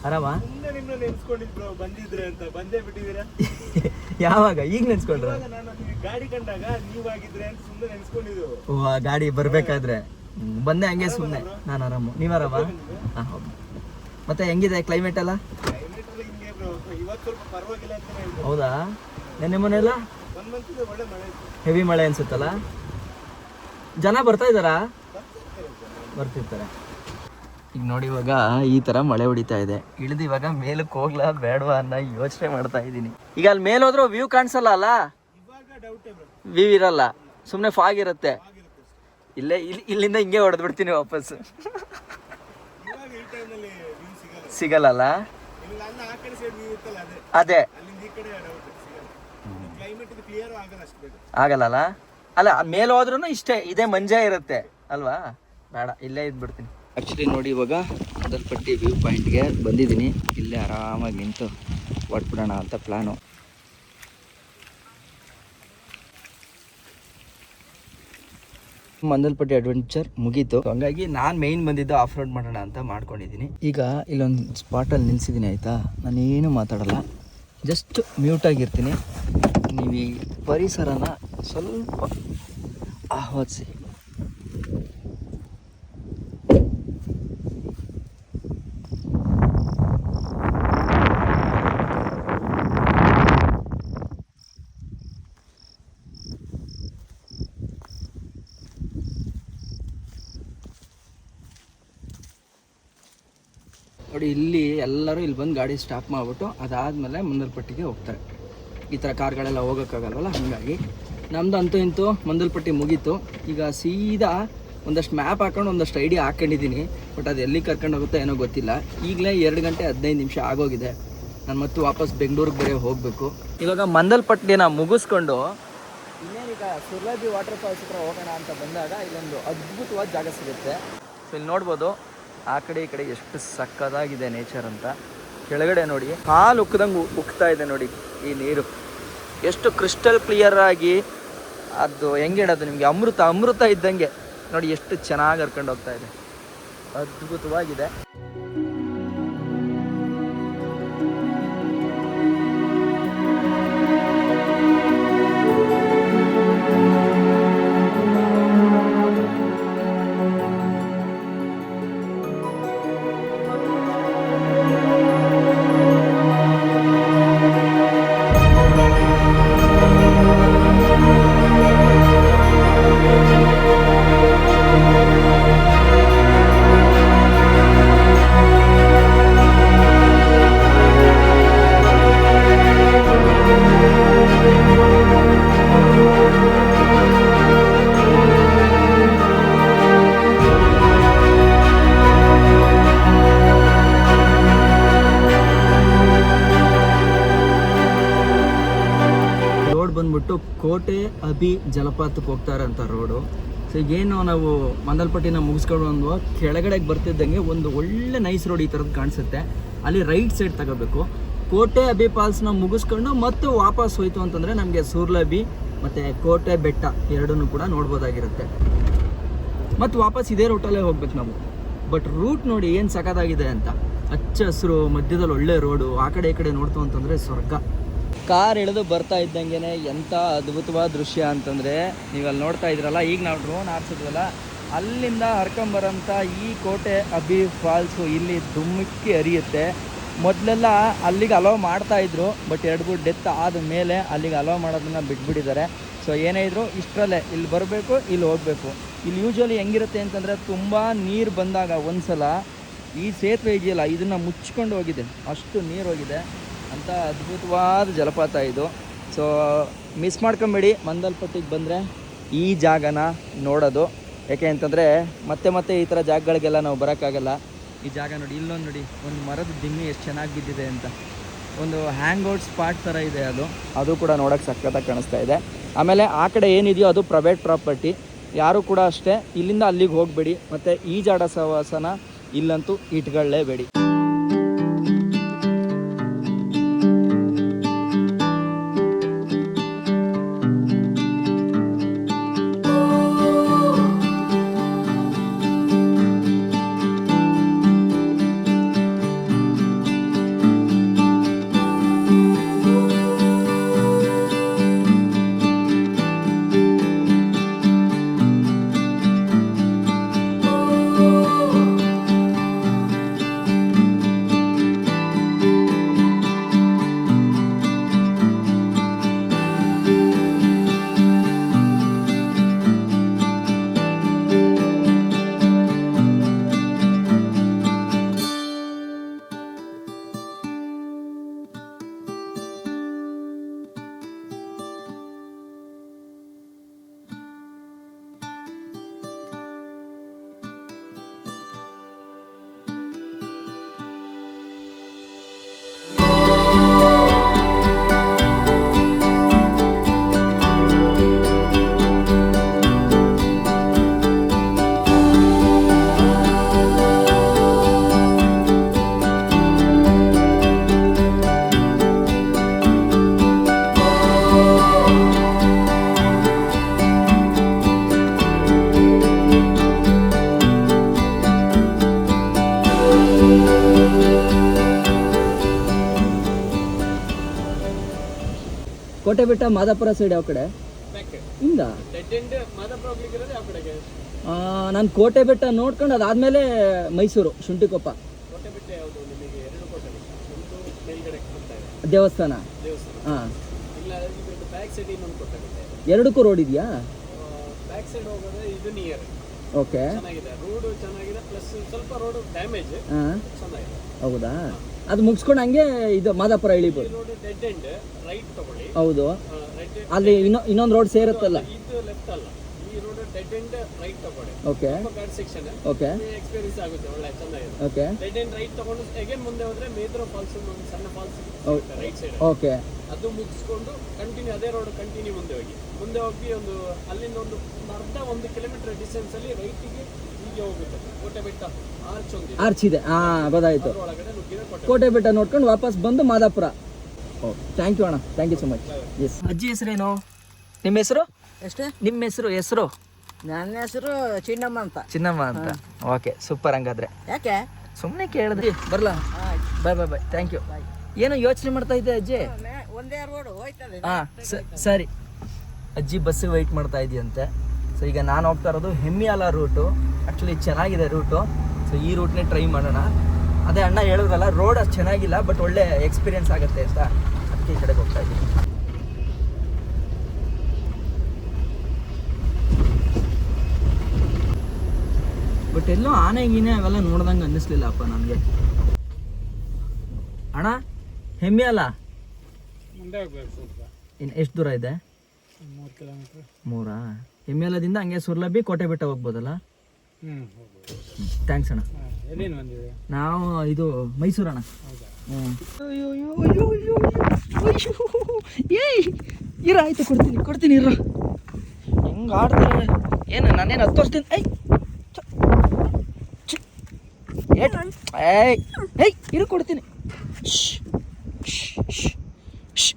ಆರಾಮ? ನೆನ್ಸ್ಕೊಂಡಿದ್ರು ಬಂದಿದ್ರೆ ಅಂತ. ಬಂದೇ ಬಿಟ್ಟಿದ್ದೀರಾ? ಯಾವಾಗ? ಈಗ ನೆನ್ಸ್ಕೊಂಡ್ರೆ? ನಾನು ಗಾಡಿ ಕಂಡಾಗ ನೀವಾಗಿದ್ರೆ ಅಂತ ಸುಮ್ಮನೆ ನೆನ್ಸ್ಕೊಂಡಿದ್ದು. ಓ, ಗಾಡಿ ಬರ್ಬೇಕಾದ್ರೆ ಬಂದೆ ಹಂಗೆ ಸುಮ್ಮನೆ. ನಾನು ಆರಾಮು. ನೀವು ಆರಾಮ? ಹಾಂ. ಮತ್ತೆ ಹೆಂಗಿದೆ ಕ್ಲೈಮೇಟ್ ಎಲ್ಲ? ಇವತ್ತು ಸ್ವಲ್ಪ ಪರವಾಗಿಲ್ಲ ಅಂತ ಹೇಳಿದ್ರು. ಹೌದಾ? ನೆನ್ನೆ ಮನೆಯಲ್ಲ 1 ಮಂತ್ ಒಳ್ಳೆ ಮಳೆ ಇತ್ತು. ಹೆವಿ ಮಳೆ ಅನ್ಸುತ್ತಲ್ಲ. ಜನ ಬರ್ತಾ ಇದ್ದಾರಾ? ಬರ್ತಿರ್ತಾರೆ. ಈಗ ನೋಡಿ ಇವಾಗ ಈ ಥರ ಮಳೆ ಹೊಡಿತಾ ಇದೆ. ಇಳಿದು ಇವಾಗ ಮೇಲಕ್ಕೆ ಹೋಗ್ಲಾ ಬೇಡವಾ ಅನ್ನೋ ಯೋಚನೆ ಮಾಡ್ತಾ ಇದ್ದೀನಿ. ಈಗ ಅಲ್ಲಿ ಮೇಲೆ ಹೋದ್ರೂ ವ್ಯೂ ಕಾಣಿಸಲ್ಲ ಅಲ್ಲ? ವ್ಯೂ ಇರಲ್ಲ, ಸುಮ್ಮನೆ ಫಾಗ್ ಇರುತ್ತೆ. ಇಲ್ಲಿಂದ ಹಿಂಗೆ ಹೊಡೆದ್ಬಿಡ್ತೀನಿ ವಾಪಸ್. ಸಿಗಲ್ಲ. ಅದೇ ಆಗಲ್ಲ ಅಲ್ಲ, ಮೇಲೆ ಹೋದ್ರೂ ಇಷ್ಟೇ, ಇದೇ ಮಂಜೆ ಇರುತ್ತೆ ಅಲ್ವಾ. ಬೇಡ, ಇಲ್ಲೇ ಇದ್ಬಿಡ್ತೀನಿ. ಆ್ಯಕ್ಚುಲಿ ನೋಡಿ, ಇವಾಗ ಮದಲ್ಪಟ್ಟಿ ವ್ಯೂ ಪಾಯಿಂಟ್ಗೆ ಬಂದಿದ್ದೀನಿ. ಇಲ್ಲೇ ಆರಾಮಾಗಿ ನಿಂತು ಹೊಟ್ಬಿಡೋಣ ಅಂತ ಪ್ಲ್ಯಾನು. ಮಂದಲ್ಪಟ್ಟಿ ಅಡ್ವೆಂಚರ್ ಮುಗೀತು. ಹಂಗಾಗಿ ನಾನು ಮೇಯ್ನ್ ಬಂದಿದ್ದು ಆಫ್ ರೋಡ್ ಮಾಡೋಣ ಅಂತ ಮಾಡ್ಕೊಂಡಿದ್ದೀನಿ. ಈಗ ಇಲ್ಲೊಂದು ಸ್ಪಾಟಲ್ಲಿ ನಿಲ್ಸಿದ್ದೀನಿ ಆಯಿತಾ. ನಾನೇನು ಮಾತಾಡಲ್ಲ, ಜಸ್ಟ್ ಮ್ಯೂಟಾಗಿರ್ತೀನಿ. ನೀವು ಈ ಪರಿಸರನ ಸ್ವಲ್ಪ ಆಹ್ವಾದಿಸಿ. ನೋಡಿ, ಇಲ್ಲಿ ಎಲ್ಲರೂ ಇಲ್ಲಿ ಬಂದು ಗಾಡಿ ಸ್ಟಾಪ್ ಮಾಡಿಬಿಟ್ಟು ಅದಾದಮೇಲೆ ಮಂದಲ್ಪಟ್ಟಿಗೆ ಹೋಗ್ತಾರೆ. ಈ ಥರ ಕಾರ್ಗಳೆಲ್ಲ ಹೋಗೋಕ್ಕಾಗಲ್ವಲ್ಲ, ಹಾಗಾಗಿ ನಮ್ಮದು ಅಂತೂ ಇಂತೂ ಮಂದಲ್ಪಟ್ಟಿ ಮುಗೀತು. ಈಗ ಸೀದಾ ಒಂದಷ್ಟು ಮ್ಯಾಪ್ ಹಾಕೊಂಡು ಒಂದಷ್ಟು ಐಡಿಯಾ ಹಾಕ್ಕೊಂಡಿದ್ದೀನಿ. ಬಟ್ ಅದು ಎಲ್ಲಿ ಕರ್ಕೊಂಡು ಹೋಗುತ್ತೋ ಏನೋ ಗೊತ್ತಿಲ್ಲ. ಈಗಲೇ 2 ಗಂಟೆ 15 ನಿಮಿಷ ಆಗೋಗಿದೆ. ನಾನು ಮತ್ತೆ ವಾಪಸ್ ಬೆಂಗಳೂರಿಗೆ ಬೇರೆ ಹೋಗಬೇಕು. ಇವಾಗ ಮಂದಲ್ಪಟ್ಟಿನ ಮುಗಿಸ್ಕೊಂಡು ಇನ್ನೇನೀಗ ಸುರ್ಲಾಬಿ ವಾಟರ್ ಫಾಲ್ಸ್ ಹತ್ರ ಹೋಗೋಣ ಅಂತ ಬಂದಾಗ ಇಲ್ಲೊಂದು ಅದ್ಭುತವಾದ ಜಾಗ ಸಿಗುತ್ತೆ. ಸೊ ಇಲ್ಲಿ ನೋಡ್ಬೋದು, ಆ ಕಡೆ ಈ ಕಡೆ ಎಷ್ಟು ಸಕ್ಕದಾಗಿದೆ ನೇಚರ್ ಅಂತ. ಕೆಳಗಡೆ ನೋಡಿ, ಹಾಲು ಉಕ್ಕದಂಗೆ ಉಕ್ತಾ ಇದೆ ನೋಡಿ ಈ ನೀರು. ಎಷ್ಟು ಕ್ರಿಸ್ಟಲ್ ಕ್ಲಿಯರ್ ಆಗಿ, ಅದು ಹೆಂಗೆ ಹೇಳೋದು ನಿಮಗೆ, ಅಮೃತ ಇದ್ದಂಗೆ ನೋಡಿ. ಎಷ್ಟು ಚೆನ್ನಾಗಿ ಹರ್ಕೊಂಡು ಹೋಗ್ತಾ ಇದೆ, ಅದ್ಭುತವಾಗಿದೆ. ಬಂದ್ಬಿಟ್ಟು ಕೋಟೆ ಅಬಿ ಜಲಪಾತಕ್ಕೆ ಹೋಗ್ತಾರಂತ ರೋಡು. ಸೊ ಈಗೇನು ನಾವು ಮಂದಲ್ಪಟ್ಟಿನ ಮುಗಿಸ್ಕೊಂಡು ಒಂದು ಕೆಳಗಡೆಗೆ ಬರ್ತಿದ್ದಂಗೆ ಒಂದು ಒಳ್ಳೆ ನೈಸ್ ರೋಡ್ ಈ ಥರದ್ದು ಕಾಣಿಸುತ್ತೆ. ಅಲ್ಲಿ ರೈಟ್ ಸೈಡ್ ತಗೋಬೇಕು. ಕೋಟೆ ಅಬಿ ಫಾಲ್ಸ್ನ ಮುಗಿಸ್ಕೊಂಡು ಮತ್ತೆ ವಾಪಸ್ ಹೋಯ್ತು ಅಂತಂದರೆ ನಮಗೆ ಸೂರ್ಲಬಿ ಮತ್ತು ಕೋಟೆ ಬೆಟ್ಟ ಎರಡನ್ನೂ ಕೂಡ ನೋಡ್ಬೋದಾಗಿರುತ್ತೆ. ಮತ್ತು ವಾಪಸ್ ಇದೇ ರೂಟಲ್ಲೇ ಹೋಗ್ಬೇಕು ನಾವು. ಬಟ್ ರೂಟ್ ನೋಡಿ ಏನು ಸಖತ್ತಾಗಿದೆ ಅಂತ. ಹಚ್ಚ ಹಸಿರು, ಮಧ್ಯದಲ್ಲಿ ಒಳ್ಳೆ ರೋಡು, ಆ ಕಡೆ ಈ ಕಡೆ ನೋಡ್ತು ಅಂತಂದರೆ ಸ್ವರ್ಗ. ಕಾರ್ ಇಳಿದು ಬರ್ತಾ ಇದ್ದಂಗೆ ಎಂಥ ಅದ್ಭುತವಾದ ದೃಶ್ಯ ಅಂತಂದರೆ, ನೀವು ಅಲ್ಲಿ ನೋಡ್ತಾ ಇದ್ರಲ್ಲ, ಈಗ ನಾವು ಡ್ರೋನ್ ಆರಿಸಿದ್ವಲ್ಲ, ಅಲ್ಲಿಂದ ಹರ್ಕೊಂಬರೋಂಥ ಈ ಕೋಟೆ ಅಬಿ ಫಾಲ್ಸು ಇಲ್ಲಿ ಧುಮ್ಮಿಕ್ಕಿ ಹರಿಯುತ್ತೆ. ಮೊದಲೆಲ್ಲ ಅಲ್ಲಿಗೆ ಅಲೋ ಮಾಡ್ತಾಯಿದ್ರು, ಬಟ್ 2 ಡೆತ್ ಆದ ಮೇಲೆ ಅಲ್ಲಿಗೆ ಅಲೋ ಮಾಡೋದನ್ನು ಬಿಟ್ಬಿಟ್ಟಿದ್ದಾರೆ. ಸೊ ಏನೇ ಇದ್ದರೂ ಇಷ್ಟರಲ್ಲೇ ಇಲ್ಲಿ ಬರಬೇಕು, ಇಲ್ಲಿ ಹೋಗಬೇಕು. ಇಲ್ಲಿ ಯೂಶ್ವಲಿ ಹೆಂಗಿರುತ್ತೆ ಅಂತಂದರೆ, ತುಂಬ ನೀರು ಬಂದಾಗ ಒಂದು ಸಲ ಈ ಸೇತುವೆ ಇದೆಯಲ್ಲ, ಇದನ್ನು ಮುಚ್ಕೊಂಡು ಹೋಗಿದೆ, ಅಷ್ಟು ನೀರು ಹೋಗಿದೆ. ಅಂಥ ಅದ್ಭುತವಾದ ಜಲಪಾತ ಇದು. ಸೊ ಮಿಸ್ ಮಾಡ್ಕೊಂಬೇಡಿ, ಮಂದಲ್ಪಟ್ಟಿಗೆ ಬಂದರೆ ಈ ಜಾಗನ ನೋಡೋದು. ಯಾಕೆ ಅಂತಂದರೆ ಮತ್ತೆ ಈ ಥರ ಜಾಗಗಳಿಗೆಲ್ಲ ನಾವು ಬರೋಕ್ಕಾಗಲ್ಲ. ಈ ಜಾಗ ನೋಡಿ, ಇಲ್ಲೊಂದು ನೋಡಿ, ಒಂದು ಮರದ ದಿಮ್ಮಿ ಎಷ್ಟು ಚೆನ್ನಾಗಿ ಬಿದ್ದಿದೆ ಅಂತ. ಒಂದು ಹ್ಯಾಂಗ್ ಔಟ್ ಸ್ಪಾಟ್ ಥರ ಇದೆ, ಅದು ಕೂಡ ನೋಡೋಕ್ಕೆ ಸಕ್ಕತ್ತಾಗಿ ಕಾಣಿಸ್ತಾ ಇದೆ. ಆಮೇಲೆ ಆ ಕಡೆ ಏನಿದೆಯೋ ಅದು ಪ್ರೈವೇಟ್ ಪ್ರಾಪರ್ಟಿ. ಯಾರೂ ಕೂಡ ಅಷ್ಟೇ ಇಲ್ಲಿಂದ ಅಲ್ಲಿಗೆ ಹೋಗಬೇಡಿ. ಮತ್ತು ಈ ಜಾಡ ಸವಾಸನ ಇಲ್ಲಂತೂ ಇಟ್ಕೊಳ್ಳೇಬೇಡಿ. ಕೋಟೆ ಬೆಟ್ಟ ಮಾದಾಪುರ ಸೈಡ್ ಯಾವ ಕಡೆ ಹಿಂಗ ಡೆಡ್ ಎಂಡ್ ಮಾದಾಪುರ ಹೋಗ್ಲಿಕ್ಕೆ ಇರೋದು ಯಾವ ಕಡೆಗೆ? ನಾನು ಕೋಟೆ ಬೆಟ್ಟ ನೋಡ್ಕೊಂಡು ಅದಾದ್ಮೇಲೆ ಮೈಸೂರು ಶುಂಠಿಕೊಪ್ಪ ಕೋಟೆ ಬೆಟ್ಟ ಯಾವುದು ನಿಮಗೆ? 2 ಕೋಟೆ ಬೆಟ್ಟ, ಒಂದು ಮೇಲ್ಗಡೆ ಬರ್ತಾ ಇದೆ ದೇವಸ್ಥಾನ. ಹಾಂ, ಇಲ್ಲ ಇದು ಬ್ಯಾಕ್ ಸೈಡ್ ಇನ್ನೊಂದು ಕೋಟೆ ಬೆಟ್ಟ ಇದೆ. ಎರಡಕ್ಕೂ ರೋಡ್ ಇದೆಯಾ? ಬ್ಯಾಕ್ ಸೈಡ್ ಹೋಗೋದ್ರೆ ಇದು ನಿಯರ್, ಓಕೆ, ಚೆನ್ನಾಗಿದೆ, ರೋಡ್ ಚೆನ್ನಾಗಿದೆ, ಪ್ಲಸ್ ಸ್ವಲ್ಪ ರೋಡ್ ಡ್ಯಾಮೇಜ್, ಹಾಂ, ಚೆನ್ನಾಗಿದೆ. ಹೌದಾ? ಅದು ಮುಗಿಸ್ಕೊಂಡು ಹಂಗೆ ಇದು ಮಾದಾಪುರ ಇಳಿಬೋದು. ರೋಡ್ ಡೆಡ್ ಎಂಡ್ ರೈಟ್ ತಗೊಳ್ಳಿ. ಹೌದು, ರೆಡ್ ಅಲ್ಲಿ ಇನ್ನೊಂದು ರೋಡ್ ಸೇರುತ್ತಲ್ಲ. ಇದು ಲೆಫ್ಟ್ ಅಲ್ಲ, ಈ ರೋಡ್ ಡೆಡ್ ಎಂಡ್ ರೈಟ್ ತಗೊಳ್ಳಿ. Okay guard section, okay experience ಆಗುತ್ತೆ, ಒಳ್ಳೆ ಚೆನ್ನಾಗಿದೆ. ಓಕೆ, ಡೆಡ್ ಎಂಡ್ ರೈಟ್ ತಗೊಂಡು ಅಗೇನ್ ಮುಂದೆ ಹೋದ್ರೆ ಮೇದ್ರೋ ಫಾಲ್ಸ್ ಒಂದು ಸಣ್ಣ ಫಾಲ್ಸ್ ರೈಟ್ ಸೈಡ್, ಓಕೆ, ಅದು ಮುಗಿಸ್ಕೊಂಡು ಕಂಟಿನ್ಯೂ ಅದೇ ರೋಡ್ ಕಂಟಿನ್ಯೂ ಮುಂದೆ ಹೋಗಿ ಒಂದು ಅಲ್ಲಿಂದ ಒಂದು ಅರ್ಧ 1 ಕಿಲೋಮೀಟರ್ ಡಿಸ್ಟೆನ್ಸ್ ಅಲ್ಲಿ ರೈಟಿಗೆ ಹೀಗೆ ಹೋಗುತ್ತೆ ಕೋಟೆ ಬೆಟ್ಟ ಆರ್ಚ್ ಒಂದು ಆರ್ಚ್ ಇದೆ. ಹಾಂ, ಗೊತ್ತಾಯ್ತು. ಒಳಗಡೆ ನುಗ್ಗಿದ್ರೆ ಕೋಟೆ ಬೆಟ್ಟ ನೋಡ್ಕೊಂಡು ವಾಪಸ್ ಬಂದು ಮಾದಾಪುರ. ಓಕೆ, ಥ್ಯಾಂಕ್ ಯು ಅಣ್ಣ, thank you so much. Yes. ಅಜ್ಜಿ ಹೆಸರೇನು? ನಿಮ್ಮ ಹೆಸರು? ಎಷ್ಟು? ನಿಮ್ಮ ಹೆಸರು? ನನ್ನ ಹೆಸರು ಚಿನ್ನಮ್ಮ ಅಂತ. ಚಿನ್ನಮ್ಮ ಅಂತ. Okay, super. ಹಂಗಾದ್ರೆ ಯಾಕೆ? ಸುಮ್ಮನೆ ಕೇಳಿದ್ರಿ. ಬರಲಾ? ಬಾಯ್. Thank you. ಏನೋ ಯೋಚನೆ ಮಾಡ್ತಾ ಇದ್ದೆ ಅಜ್ಜಿ? ಒಂದೇ ರೋಡ್ ಹೋಯ್ತದೆ. ಹಾಂ, ಸರಿ. ಅಜ್ಜಿ ಬಸ್ಸಿಗೆ ವೆಯ್ಟ್ ಮಾಡ್ತಾ ಇದೆಯಂತೆ. ಸೊ ಈಗ ನಾನು ಹೋಗ್ತಾ ಇರೋದು ಹೆಮ್ಮಿಯಾಲ ರೂಟು. ಆ್ಯಕ್ಚುಲಿ ಚೆನ್ನಾಗಿದೆ ರೂಟು. ಸೊ ಈ ರೂಟ್ನೇ ಟ್ರೈ ಮಾಡೋಣ. ಅದೇ ಅಣ್ಣ ಹೇಳಿದ್ರಲ್ಲ, ರೋಡ್ ಅಷ್ಟು ಚೆನ್ನಾಗಿಲ್ಲ, ಬಟ್ ಒಳ್ಳೆ ಎಕ್ಸ್ಪೀರಿಯನ್ಸ್ ಆಗುತ್ತೆ ಅಂತ ಅದಕ್ಕೆ ಈ ಕಡೆಗೆ ಹೋಗ್ತಾ ಇದ್ದೀನಿ. ಬಟ್ ಎಲ್ಲೋ ಆನೆ ಗೀನೆ ಅವೆಲ್ಲ ನೋಡ್ದಂಗೆ ಅನ್ನಿಸ್ಲಿಲ್ಲಪ್ಪ ನನಗೆ. ಅಣ್ಣ, ಹೆಮ್ಮಿಯಾಲ ಮುಂದೆ ಹೋಗ್ಬೇಕು ಸ್ವಲ್ಪ. ಇನ್ನು ಎಷ್ಟು ದೂರ ಇದೆ? 3 ಕಿಲೋಮೀಟರ್. 3? ಹೆಮ್ಮಿಯಾಲದಿಂದ ಹಂಗೆ ಸುರ್ಲಭಿ ಕೋಟೆ ಬೆಟ್ಟ ಹೋಗ್ಬೋದಲ್ಲ? ಥ್ಯಾಂಕ್ಸ್ ಅಣ್ಣ. ಎಲ್ಲಿಂದ ಬಂದಿದೆ? ನಾವು ಇದು ಮೈಸೂರು ಅಣ್ಣ. ಇರ, ಆಯ್ತು, ಕೊಡ್ತೀನಿ ಇರ. ಹೆಂಗೆ ಆಡ್ತಾರೆ ಏನು? ನಾನೇನು 10 ವರ್ಷದಿಂದ ಇರು, ಕೊಡ್ತೀನಿ.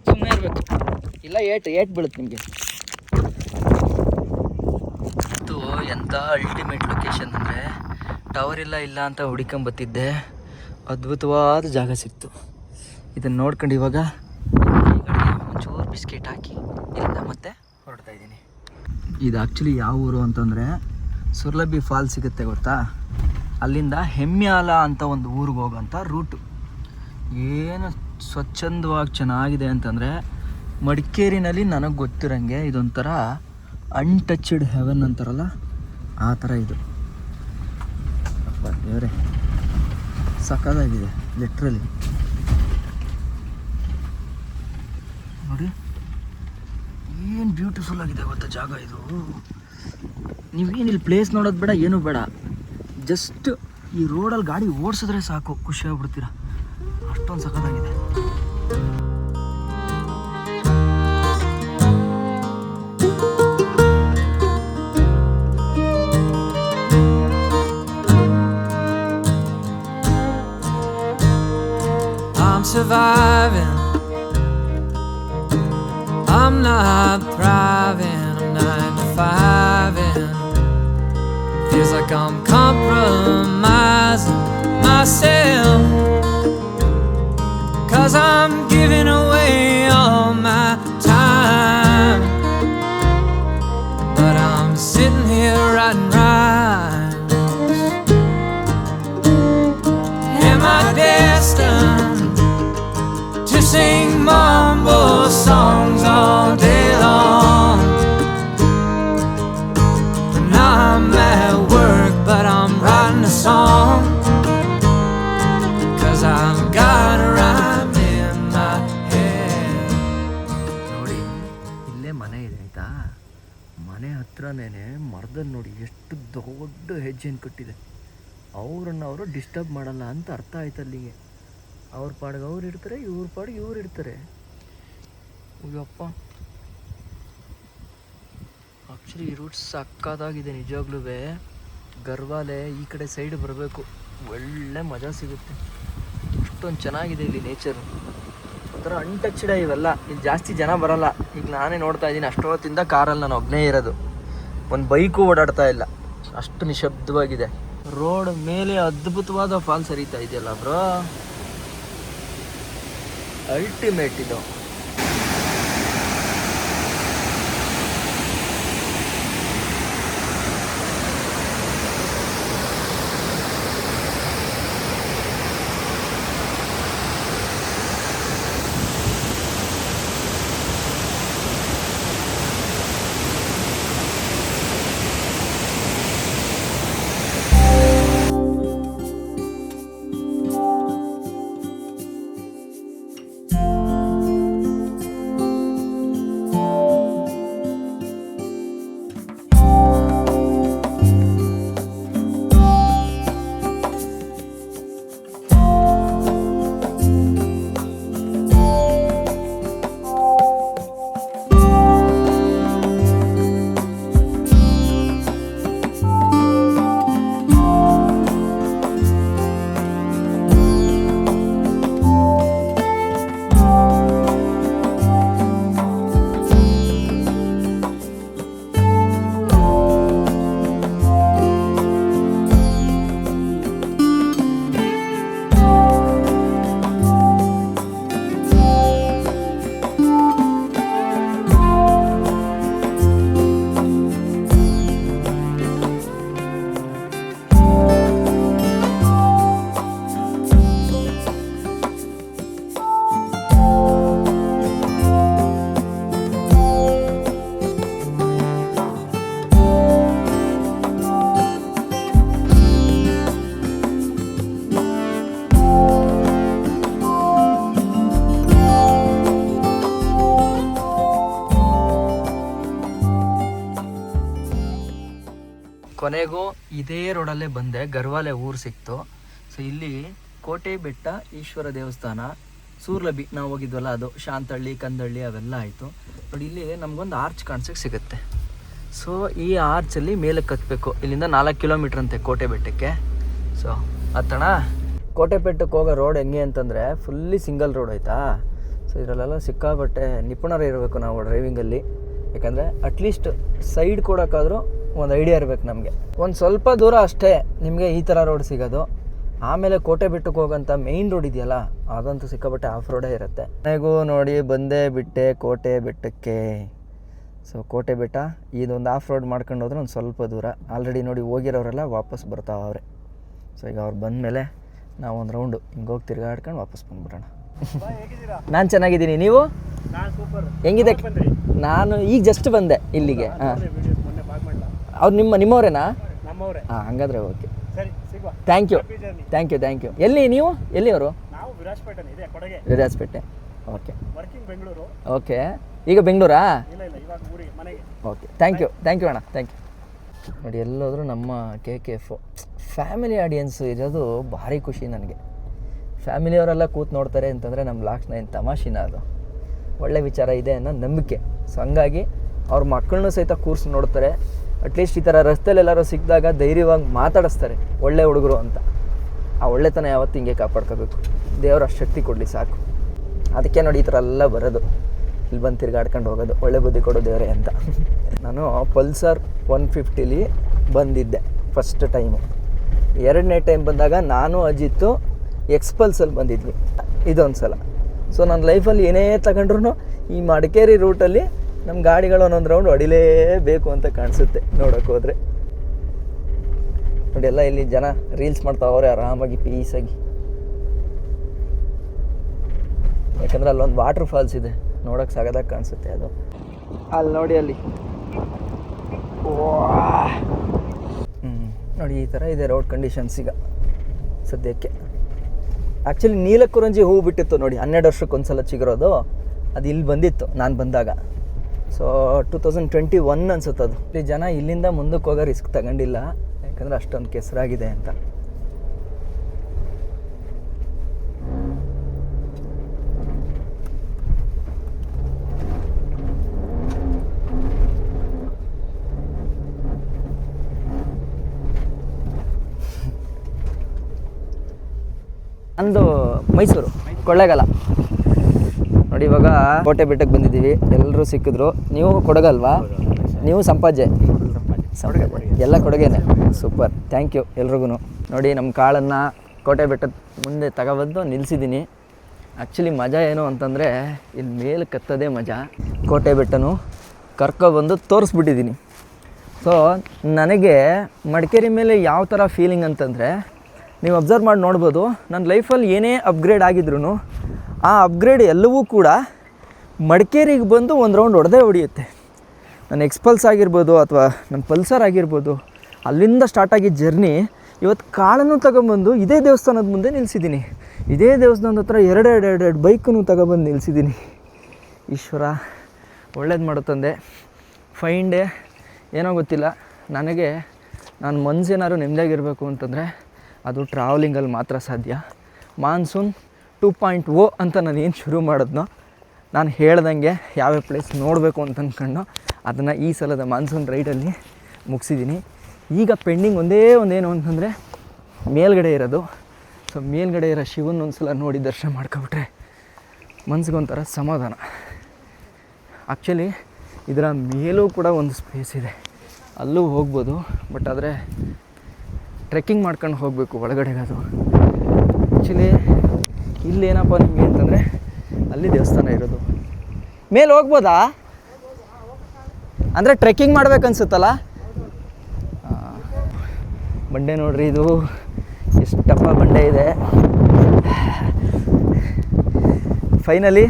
ಸುಮ್ಮನೆ ಇರ್ಬೇಕು, ಇಲ್ಲ ಏಟ್ ಬೀಳುತ್ತೆ ನಿಮಗೆ. ಇದು ಎಂಥ ಅಲ್ಟಿಮೇಟ್ ಲೊಕೇಶನ್ ಅಂದರೆ, ಟವರ್ ಇಲ್ಲ ಅಂತ ಹುಡ್ಕೊಂಬತ್ತಿದ್ದೆ, ಅದ್ಭುತವಾದ ಜಾಗ ಸಿಕ್ತು. ಇದನ್ನು ನೋಡ್ಕೊಂಡು ಇವಾಗ ಒಂಚೂರು ಬಿಸ್ಕೆಟ್ ಹಾಕಿ ಇಲ್ಲಿಂದ ಮತ್ತೆ ಹೊರಡ್ತಾ ಇದ್ದೀನಿ. ಇದು ಆ್ಯಕ್ಚುಲಿ ಯಾವ ಊರು ಅಂತಂದರೆ, ಸುರ್ಲಭಿ ಫಾಲ್ ಸಿಗುತ್ತೆ ಗೊತ್ತಾ? ಅಲ್ಲಿಂದ ಹೆಮ್ಮಿಯಾಲ ಅಂತ ಒಂದು ಊರಿಗೆ ಹೋಗೋಂಥ ರೂಟು. ಏನು ಸ್ವಚ್ಛಂದವಾಗಿ ಚೆನ್ನಾಗಿದೆ ಅಂತಂದರೆ, ಮಡಿಕೇರಿನಲ್ಲಿ ನನಗೆ ಗೊತ್ತಿರೋಂಗೆ ಇದೊಂಥರ ಅನ್ಟಚ್ಡ್ ಹೆವೆನ್ ಅಂತಾರಲ್ಲ, ಆ ಥರ ಇದು. ಅಪ್ಪ ದೇವರೇ, ಸಕ್ಕತ್ತಾಗಿದೆ ಲಿಟ್ರಲಿ. ನೋಡಿ ಏನು ಬ್ಯೂಟಿಫುಲ್ ಆಗಿದೆ ಗೊತ್ತಾ ಜಾಗ ಇದು. ನೀವೇನಿಲ್ಲಿ ಪ್ಲೇಸ್ ನೋಡೋದು ಬೇಡ, ಏನೂ ಬೇಡ, ಜಸ್ಟ್ ಈ ರೋಡಲ್ಲಿ ಗಾಡಿ ಓಡಿಸಿದ್ರೆ ಸಾಕು, ಖುಷಿ ಆಗ್ಬಿಡ್ತೀರ, ಅಷ್ಟೊಂದು ಸಖತ್ತಾಗಿದೆ. I'm surviving, I'm not thriving, I'm 9 to 5 and feels like I'm compromising myself, 'cause I'm giving away all my time, but I'm sitting here writing rhymes. Am I destined to sing mambo songs all day long? Now I'm at work, but I'm writing a song, 'cause I've got a rhyme in my head. ನೋಡಿ, ಇಲ್ಲೇ ಮನೆ ಇದೆ ಆಯಿತಾ? ಮನೆ ಹತ್ರನೇ ಮರದಲ್ಲಿ ನೋಡಿ ಎಷ್ಟು ದೊಡ್ಡ ಹೆಜ್ಜೆಯನ್ನು ಕಟ್ಟಿದೆ. ಅವ್ರನ್ನ ಡಿಸ್ಟರ್ಬ್ ಮಾಡಲ್ಲ ಅಂತ ಅರ್ಥ ಆಯ್ತು ಅಲ್ಲಿಗೆ. ಅವ್ರ ಪಾಡಿಗೆ ಅವ್ರು ಇರ್ತಾರೆ, ಇವ್ರ ಪಾಡಿಗೆ ಇವ್ರು ಇರ್ತಾರೆ. ಅಯ್ಯಪ್ಪ, ಆ್ಯಕ್ಚುಲಿ ಈ ರೂಟ್ ಸಕ್ಕತ್ತಾಗಿದೆ ನಿಜವಾಗ್ಲೂ. ಗರ್ವಾಲೆ ಈ ಕಡೆ ಸೈಡ್ ಬರಬೇಕು, ಒಳ್ಳೆ ಮಜಾ ಸಿಗುತ್ತೆ. ಅಷ್ಟೊಂದು ಚೆನ್ನಾಗಿದೆ ಇಲ್ಲಿ ನೇಚರು. ಒಂಥರ ಅನ್ಟಚ್ಡ್ ಇವೆಲ್ಲ. ಇಲ್ಲಿ ಜಾಸ್ತಿ ಜನ ಬರಲ್ಲ. ಈಗ ನಾನೇ ನೋಡ್ತಾ ಇದ್ದೀನಿ, ಅಷ್ಟೊತ್ತಿಂದ ಕಾರಲ್ಲಿ ನಾನು ಒಬ್ಬನೇ ಇರೋದು, ಒಂದು ಬೈಕು ಓಡಾಡ್ತಾ ಇಲ್ಲ, ಅಷ್ಟು ನಿಶಬ್ದವಾಗಿದೆ. ರೋಡ್ ಮೇಲೆ ಅದ್ಭುತವಾದ ಫಾಲ್ಸ್ ಹರಿತಾ ಇದೆಯಲ್ಲ ಬ್ರೋ, ಅಲ್ಟಿಮೇಟ್ ಇದು. ಕೊನೆಗೂ ಇದೇ ರೋಡಲ್ಲೇ ಬಂದೆ, ಗರ್ವಾಲೆ ಊರು ಸಿಕ್ತು. ಸೊ ಇಲ್ಲಿ ಕೋಟೆ ಬೆಟ್ಟ ಈಶ್ವರ ದೇವಸ್ಥಾನ, ಸೂರ್ಲಬಿ ನಾವು ಹೋಗಿದ್ವಲ್ಲ ಅದು, ಶಾಂತಹಳ್ಳಿ ಕಂದಳ್ಳಿ ಅವೆಲ್ಲ ಆಯಿತು ನೋಡಿ. ಇಲ್ಲಿ ನಮಗೊಂದು ಆರ್ಚ್ ಕಾಣಿಸೋಕ್ಕೆ ಸಿಗುತ್ತೆ. ಸೊ ಈ ಆರ್ಚಲ್ಲಿ ಮೇಲಕ್ಕೆ ಹತ್ತಬೇಕು. ಇಲ್ಲಿಂದ 4 ಕಿಲೋಮೀಟ್ರ್ ಅಂತೆ ಕೋಟೆ ಬೆಟ್ಟಕ್ಕೆ. ಸೊ ಹತ್ತಣ. ಕೋಟೆ ಬೆಟ್ಟಕ್ಕೆ ಹೋಗೋ ರೋಡ್ ಹೆಂಗೆ ಅಂತಂದರೆ ಫುಲ್ಲಿ ಸಿಂಗಲ್ ರೋಡ್ ಆಯಿತಾ. ಸೊ ಇದರಲ್ಲೆಲ್ಲ ಸಿಕ್ಕಾಬಟ್ಟೆ ನಿಪುಣರು ಇರಬೇಕು ನಾವು ಡ್ರೈವಿಂಗಲ್ಲಿ. ಯಾಕಂದರೆ ಅಟ್ಲೀಸ್ಟ್ ಸೈಡ್ ಕೊಡೋಕ್ಕಾದ್ರೂ ಒಂದು ಐಡಿಯಾ ಇರಬೇಕು ನಮಗೆ. ಒಂದು ಸ್ವಲ್ಪ ದೂರ ಅಷ್ಟೇ ನಿಮಗೆ ಈ ಥರ ರೋಡ್ ಸಿಗೋದು. ಆಮೇಲೆ ಕೋಟೆ ಬೆಟ್ಟಕ್ಕೆ ಹೋಗೋಂಥ ಮೇಯ್ನ್ ರೋಡ್ ಇದೆಯಲ್ಲ, ಅದಂತೂ ಸಿಕ್ಕಾಬಟ್ಟೆ ಆಫ್ ರೋಡೇ ಇರುತ್ತೆ. ಕೊನೆಗೂ ನೋಡಿ ಬಂದೇ ಬಿಟ್ಟೆ ಕೋಟೆ ಬೆಟ್ಟಕ್ಕೆ. ಸೊ ಕೋಟೆ ಬೆಟ್ಟ ಇದೊಂದು ಆಫ್ ರೋಡ್ ಮಾಡ್ಕೊಂಡು ಹೋದ್ರೆ ಒಂದು ಸ್ವಲ್ಪ ದೂರ. ಆಲ್ರೆಡಿ ನೋಡಿ ಹೋಗಿರೋರೆಲ್ಲ ವಾಪಸ್ ಬರ್ತಾವ್ರೆ. ಸೊ ಈಗ ಅವ್ರು ಬಂದಮೇಲೆ ನಾವು ಒಂದು ರೌಂಡು ಹಿಂಗೆ ಹೋಗಿ ತಿರ್ಗಾಡ್ಕೊಂಡು ವಾಪಸ್ ಬಂದ್ಬಿಡೋಣ. ನಾನು ಚೆನ್ನಾಗಿದ್ದೀನಿ, ನೀವು ಹೆಂಗಿದೆ? ನಾನು ಈಗ ಜಸ್ಟ್ ಬಂದೆ ಇಲ್ಲಿಗೆ. ಹಾಂ, ಅವ್ರು ನಿಮ್ಮವರೇನಾ? ಹಾಂ, ಹಂಗಾದ್ರೆ ಓಕೆ, ಥ್ಯಾಂಕ್ ಯು. ಎಲ್ಲಿ ಅವರು? ವಿರಾಜಪೇಟೆ. ಓಕೆ, ಈಗ ಬೆಂಗಳೂರಾ? ಓಕೆ, ಥ್ಯಾಂಕ್ ಯು ಅಣ್ಣ, ಥ್ಯಾಂಕ್ ಯು. ನೋಡಿ ಎಲ್ಲೋದ್ರೂ ನಮ್ಮ KKF ಫ್ಯಾಮಿಲಿ ಆಡಿಯನ್ಸು ಇರೋದು ಭಾರಿ ಖುಷಿ ನನಗೆ. ಫ್ಯಾಮಿಲಿಯವರೆಲ್ಲ ಕೂತು ನೋಡ್ತಾರೆ ಅಂತಂದರೆ ನಮ್ಮ ಬ್ಲಾಗ್ಸ್ನ ಏನು ತಮಾಷೆನ, ಅದು ಒಳ್ಳೆ ವಿಚಾರ ಇದೆ ಅನ್ನೋ ನಂಬಿಕೆ. ಸೊ ಹಂಗಾಗಿ ಅವ್ರ ಮಕ್ಕಳನ್ನೂ ಸಹಿತ ಕೂರ್ಸಿ ನೋಡ್ತಾರೆ. ಅಟ್ಲೀಸ್ಟ್ ಈ ಥರ ರಸ್ತೆಯಲ್ಲಿ ಎಲ್ಲರೂ ಸಿಕ್ಕಿದಾಗ ಧೈರ್ಯವಾಗಿ ಮಾತಾಡಿಸ್ತಾರೆ, ಒಳ್ಳೆ ಹುಡುಗರು ಅಂತ. ಆ ಒಳ್ಳೆತನ ಯಾವತ್ತು ಹಿಂಗೆ ಕಾಪಾಡ್ಕೋಬೇಕು. ದೇವ್ರ ಅಷ್ಟು ಶಕ್ತಿ ಕೊಡಲಿ ಸಾಕು. ಅದಕ್ಕೆ ನೋಡಿ ಈ ಥರ ಎಲ್ಲ ಬರೋದು, ಇಲ್ಲಿ ಬಂದು ತಿರ್ಗಾಡ್ಕೊಂಡು ಹೋಗೋದು, ಒಳ್ಳೆ ಬುದ್ಧಿ ಕೊಡೋ ದೇವರೇ ಅಂತ. ನಾನು ಪಲ್ಸರ್ 150ಲಿ ಬಂದಿದ್ದೆ ಫಸ್ಟ್ ಟೈಮು. 2ನೇ ಟೈಮ್ ಬಂದಾಗ ನಾನು ಅಜಿತ್ತು ಎಕ್ಸ್ಪಲ್ಸಲ್ಲಿ ಬಂದಿದ್ವಿ ಇದೊಂದು ಸಲ. ಸೊ ನನ್ನ ಲೈಫಲ್ಲಿ ಏನೇ ತಗೊಂಡ್ರು ಈ ಮಡಿಕೇರಿ ರೂಟಲ್ಲಿ ನಮ್ಮ ಗಾಡಿಗಳು ಒಂದೊಂದು ರೌಂಡ್ ಹೊಡಿಲೇಬೇಕು ಅಂತ ಕಾಣಿಸುತ್ತೆ ನೋಡೋಕೆ ಹೋದರೆ. ನೋಡಿ ಎಲ್ಲ ಇಲ್ಲಿ ಜನ ರೀಲ್ಸ್ ಮಾಡ್ತಾವ್ರೆ ಆರಾಮಾಗಿ ಪೀಸಾಗಿ. ಯಾಕಂದರೆ ಅಲ್ಲೊಂದು ವಾಟರ್ ಫಾಲ್ಸ್ ಇದೆ, ನೋಡೋಕೆ ಸಾಗದಾಗ ಕಾಣಿಸುತ್ತೆ ಅದು. ಅಲ್ಲಿ ನೋಡಿ, ಅಲ್ಲಿ ನೋಡಿ ಈ ಥರ ಇದೆ ರೋಡ್ ಕಂಡೀಷನ್ಸ್ ಈಗ ಸದ್ಯಕ್ಕೆ. ಆ್ಯಕ್ಚುಲಿ ನೀಲಕ್ಕುರಂಜಿ ಹೂವು ಬಿಟ್ಟಿತ್ತು ನೋಡಿ, 12 ವರ್ಷಕ್ಕೊಂದ್ಸಲ ಚಿಗುರೋದು. ಅದು ಇಲ್ಲಿ ಬಂದಿತ್ತು ನಾನು ಬಂದಾಗ. ಸೊ 2021 ಅನ್ಸುತ್ತೆ ಅದು. ಇಲ್ಲಿ ಜನ ಇಲ್ಲಿಂದ ಮುಂದಕ್ಕೆ ಹೋಗೋ ರಿಸ್ಕ್ ತಗೊಂಡಿಲ್ಲ, ಯಾಕಂದರೆ ಅಷ್ಟೊಂದು ಕೆಸರಾಗಿದೆ ಅಂತ. ಅಂದು ಮೈಸೂರು ಕೊಳ್ಳೇಗಾಲ ನೋಡಿ. ಇವಾಗ ಕೋಟೆ ಬೆಟ್ಟಕ್ಕೆ ಬಂದಿದ್ದೀವಿ, ಎಲ್ಲರೂ ಸಿಕ್ಕಿದ್ರು. ನೀವು ಕೊಡಗಲ್ವಾ? ನೀವು ಸಂಪಾಜೆ? ಎಲ್ಲ ಕೊಡಗೇನೆ. ಸೂಪರ್, ಥ್ಯಾಂಕ್ ಯು ಎಲ್ರಿಗೂ. ನೋಡಿ ನಮ್ಮ ಕಾಳನ್ನು ಕೋಟೆ ಬೆಟ್ಟದ ಮುಂದೆ ತಗೊಬಂದು ನಿಲ್ಲಿಸಿದ್ದೀನಿ. ಆ್ಯಕ್ಚುಲಿ ಮಜಾ ಏನು ಅಂತಂದರೆ ಇಲ್ಲಿ ಮೇಲೆ ಕತ್ತದೇ ಮಜಾ. ಕೋಟೆ ಬೆಟ್ಟನೂ ಕರ್ಕೊಬಂದು ತೋರಿಸ್ಬಿಟ್ಟಿದ್ದೀನಿ. ಸೊ ನನಗೆ ಮಡಿಕೇರಿ ಮೇಲೆ ಯಾವ ಥರ ಫೀಲಿಂಗ್ ಅಂತಂದರೆ, ನೀವು ಅಬ್ಸರ್ವ್ ಮಾಡಿ ನೋಡ್ಬೋದು, ನನ್ನ ಲೈಫಲ್ಲಿ ಏನೇ ಅಪ್ಗ್ರೇಡ್ ಆಗಿದ್ರು ಆ ಅಪ್ಗ್ರೇಡ್ ಎಲ್ಲವೂ ಕೂಡ ಮಡಿಕೇರಿಗೆ ಬಂದು ಒಂದು ರೌಂಡ್ ಹೊಡೆಯುತ್ತೆ. ನನ್ನ ಎಕ್ಸ್ಪಲ್ಸ್ ಆಗಿರ್ಬೋದು ಅಥವಾ ನಮ್ಮ ಪಲ್ಸರ್ ಆಗಿರ್ಬೋದು, ಅಲ್ಲಿಂದ ಸ್ಟಾರ್ಟ್ ಆಗಿದ್ದ ಜರ್ನಿ ಇವತ್ತು ಕಾಳನ್ನು ತಗೊಂಬಂದು ಇದೇ ದೇವಸ್ಥಾನದ ಮುಂದೆ ನಿಲ್ಲಿಸಿದ್ದೀನಿ. ಇದೇ ದೇವಸ್ಥಾನದ ಹತ್ರ ಎರಡು ಬೈಕನ್ನು ತಗೊಬಂದು ನಿಲ್ಲಿಸಿದ್ದೀನಿ. ಈಶ್ವರ ಒಳ್ಳೇದು ಮಾಡುತ್ತಂದೆ. ಫೈನ್ ಡೇ ಏನೋ ಗೊತ್ತಿಲ್ಲ ನನಗೆ. ನಾನು ಮನಸ್ಸೇನಾದ್ರು ನೆಮ್ಮದಿಯಾಗಿರಬೇಕು ಅಂತಂದರೆ ಅದು ಟ್ರಾವೆಲಿಂಗಲ್ಲಿ ಮಾತ್ರ ಸಾಧ್ಯ. ಮಾನ್ಸೂನ್ 2.0 ಅಂತ ನಾನು ಏನು ಶುರು ಮಾಡಿದ್ನೋ, ನಾನು ಹೇಳ್ದಂಗೆ ಯಾವ್ಯಾವ ಪ್ಲೇಸ್ ನೋಡಬೇಕು ಅಂತ ಅಂದ್ಕೊಂಡು ಅದನ್ನು ಈ ಸಲದ ಮಾನ್ಸೂನ್ ರೈಡಲ್ಲಿ ಮುಗಿಸಿದ್ದೀನಿ. ಈಗ ಪೆಂಡಿಂಗ್ ಒಂದೇನು ಅಂತಂದರೆ ಮೇಲ್ಗಡೆ ಇರೋದು. ಸೊ ಮೇಲ್ಗಡೆ ಇರೋ ಶಿವನ ಒಂದು ಸಲ ನೋಡಿ ದರ್ಶನ ಮಾಡ್ಕೊಬಿಟ್ರೆ ಮನ್ಸಿಗೊಂಥರ ಸಮಾಧಾನ. ಆ್ಯಕ್ಚುಲಿ ಇದರ ಮೇಲೂ ಕೂಡ ಒಂದು ಸ್ಪೇಸ್ ಇದೆ, ಅಲ್ಲೂ ಹೋಗ್ಬೋದು. ಬಟ್ ಆದರೆ ಟ್ರೆಕ್ಕಿಂಗ್ ಮಾಡ್ಕೊಂಡು ಹೋಗಬೇಕು ಒಳಗಡೆಗೆ. ಅದು ಆ್ಯಕ್ಚುಲಿ ಇಲ್ಲೇನಪ್ಪ ನಿಮಗೆ ಅಂತಂದರೆ ಅಲ್ಲಿ ದೇವಸ್ಥಾನ ಇರೋದು. ಮೇಲೆ ಹೋಗ್ಬೋದಾ? ಅಂದರೆ ಟ್ರೆಕ್ಕಿಂಗ್ ಮಾಡ್ಬೇಕನ್ಸುತ್ತಲ್ಲ. ಬಂಡೆ ನೋಡ್ರಿ, ಇದು ಎಷ್ಟಪ್ಪ ಬಂಡೆ ಇದೆ. ಫೈನಲಿ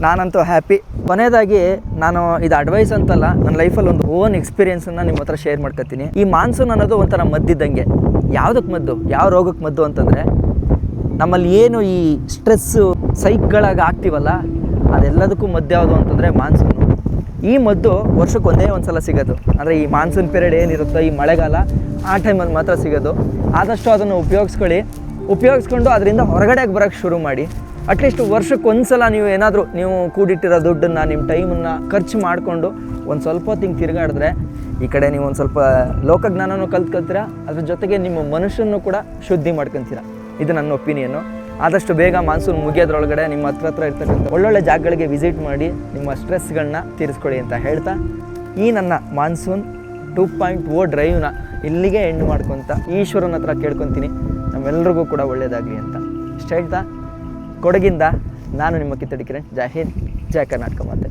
ನಾನಂತೂ ಹ್ಯಾಪಿ. ಕೊನೆಯದಾಗಿ ನಾನು ಇದು ಅಡ್ವೈಸ್ ಅಂತಲ್ಲ, ನನ್ನ ಲೈಫಲ್ಲಿ ಒಂದು ಓನ್ ಎಕ್ಸ್ಪೀರಿಯೆನ್ಸನ್ನು ನಿಮ್ಮ ಹತ್ರ ಶೇರ್ ಮಾಡ್ಕೊತೀನಿ. ಈ ಮಾನ್ಸೂನ್ ಅನ್ನೋದು ಒಂಥರ ಮದ್ದಿದ್ದಂಗೆ. ಯಾವುದಕ್ಕೆ ಮದ್ದು, ಯಾವ ರೋಗಕ್ಕೆ ಮದ್ದು ಅಂತಂದರೆ, ನಮ್ಮಲ್ಲಿ ಏನು ಈ ಸ್ಟ್ರೆಸ್ಸು ಸೈಕ್ಗಳಾಗಿ ಆಗ್ತೀವಲ್ಲ, ಅದೆಲ್ಲದಕ್ಕೂ ಮದ್ದು ಯಾವುದು ಅಂತಂದರೆ ಮಾನ್ಸೂನು. ಈ ಮದ್ದು ವರ್ಷಕ್ಕೆ ಒಂದೇ ಒಂದು ಸಲ ಸಿಗೋದು. ಅಂದರೆ ಈ ಮಾನ್ಸೂನ್ ಪೀರಿಯಡ್ ಏನಿರುತ್ತೋ ಈ ಮಳೆಗಾಲ ಆ ಟೈಮಲ್ಲಿ ಮಾತ್ರ ಸಿಗೋದು. ಆದಷ್ಟು ಅದನ್ನು ಉಪಯೋಗಿಸ್ಕೊಂಡು ಅದರಿಂದ ಹೊರಗಡೆಗೆ ಬರೋಕ್ಕೆ ಶುರು ಮಾಡಿ. ಅಟ್ಲೀಸ್ಟ್ ವರ್ಷಕ್ಕೆ ಒಂದು ಸಲ ನೀವು ಏನಾದರೂ ನೀವು ಕೂಡಿಟ್ಟಿರೋ ದುಡ್ಡನ್ನು ನಿಮ್ಮ ಟೈಮನ್ನು ಖರ್ಚು ಮಾಡಿಕೊಂಡು ಒಂದು ಸ್ವಲ್ಪ ಹೊತ್ತು ಹಿಂಗೆ ತಿರುಗಾಡಿದ್ರೆ ಈ ಕಡೆ ನೀವು ಒಂದು ಸ್ವಲ್ಪ ಲೋಕಜ್ಞಾನನೂ ಕಲ್ತ್ಕೊಳ್ತೀರ, ಅದ್ರ ಜೊತೆಗೆ ನಿಮ್ಮ ಮನುಷ್ಯನೂ ಕೂಡ ಶುದ್ಧಿ ಮಾಡ್ಕೊತೀರ. ಇದು ನನ್ನ ಒಪಿನಿಯನ್ನು. ಆದಷ್ಟು ಬೇಗ ಮಾನ್ಸೂನ್ ಮುಗಿಯೋದ್ರೊಳಗಡೆ ನಿಮ್ಮ ಹತ್ರ ಇರ್ತಕ್ಕಂಥ ಒಳ್ಳೊಳ್ಳೆ ಜಾಗಗಳಿಗೆ ವಿಸಿಟ್ ಮಾಡಿ ನಿಮ್ಮ ಸ್ಟ್ರೆಸ್ಗಳನ್ನ ತೀರಿಸ್ಕೊಳ್ಳಿ ಅಂತ ಹೇಳ್ತಾ ಈ ನನ್ನ ಮಾನ್ಸೂನ್ 2.0 ಡ್ರೈವ್ನ ಇಲ್ಲಿಗೆ ಎಂಡ್ ಮಾಡ್ಕೊತ ಈಶ್ವರನ ಹತ್ರ ಕೇಳ್ಕೊತೀನಿ ನಮ್ಮೆಲ್ರಿಗೂ ಕೂಡ ಒಳ್ಳೆಯದಾಗಲಿ ಅಂತ ಇಷ್ಟ ಹೇಳ್ತಾ ಕೊಡಗಿಂದ ನಾನು ನಿಮ್ಮ ಕಿತ್ತಡಿ ಕಿರಣ್. ಜೈ ಹಿಂದ್, ಜೈ ಕರ್ನಾಟಕ ಮಾತೆ.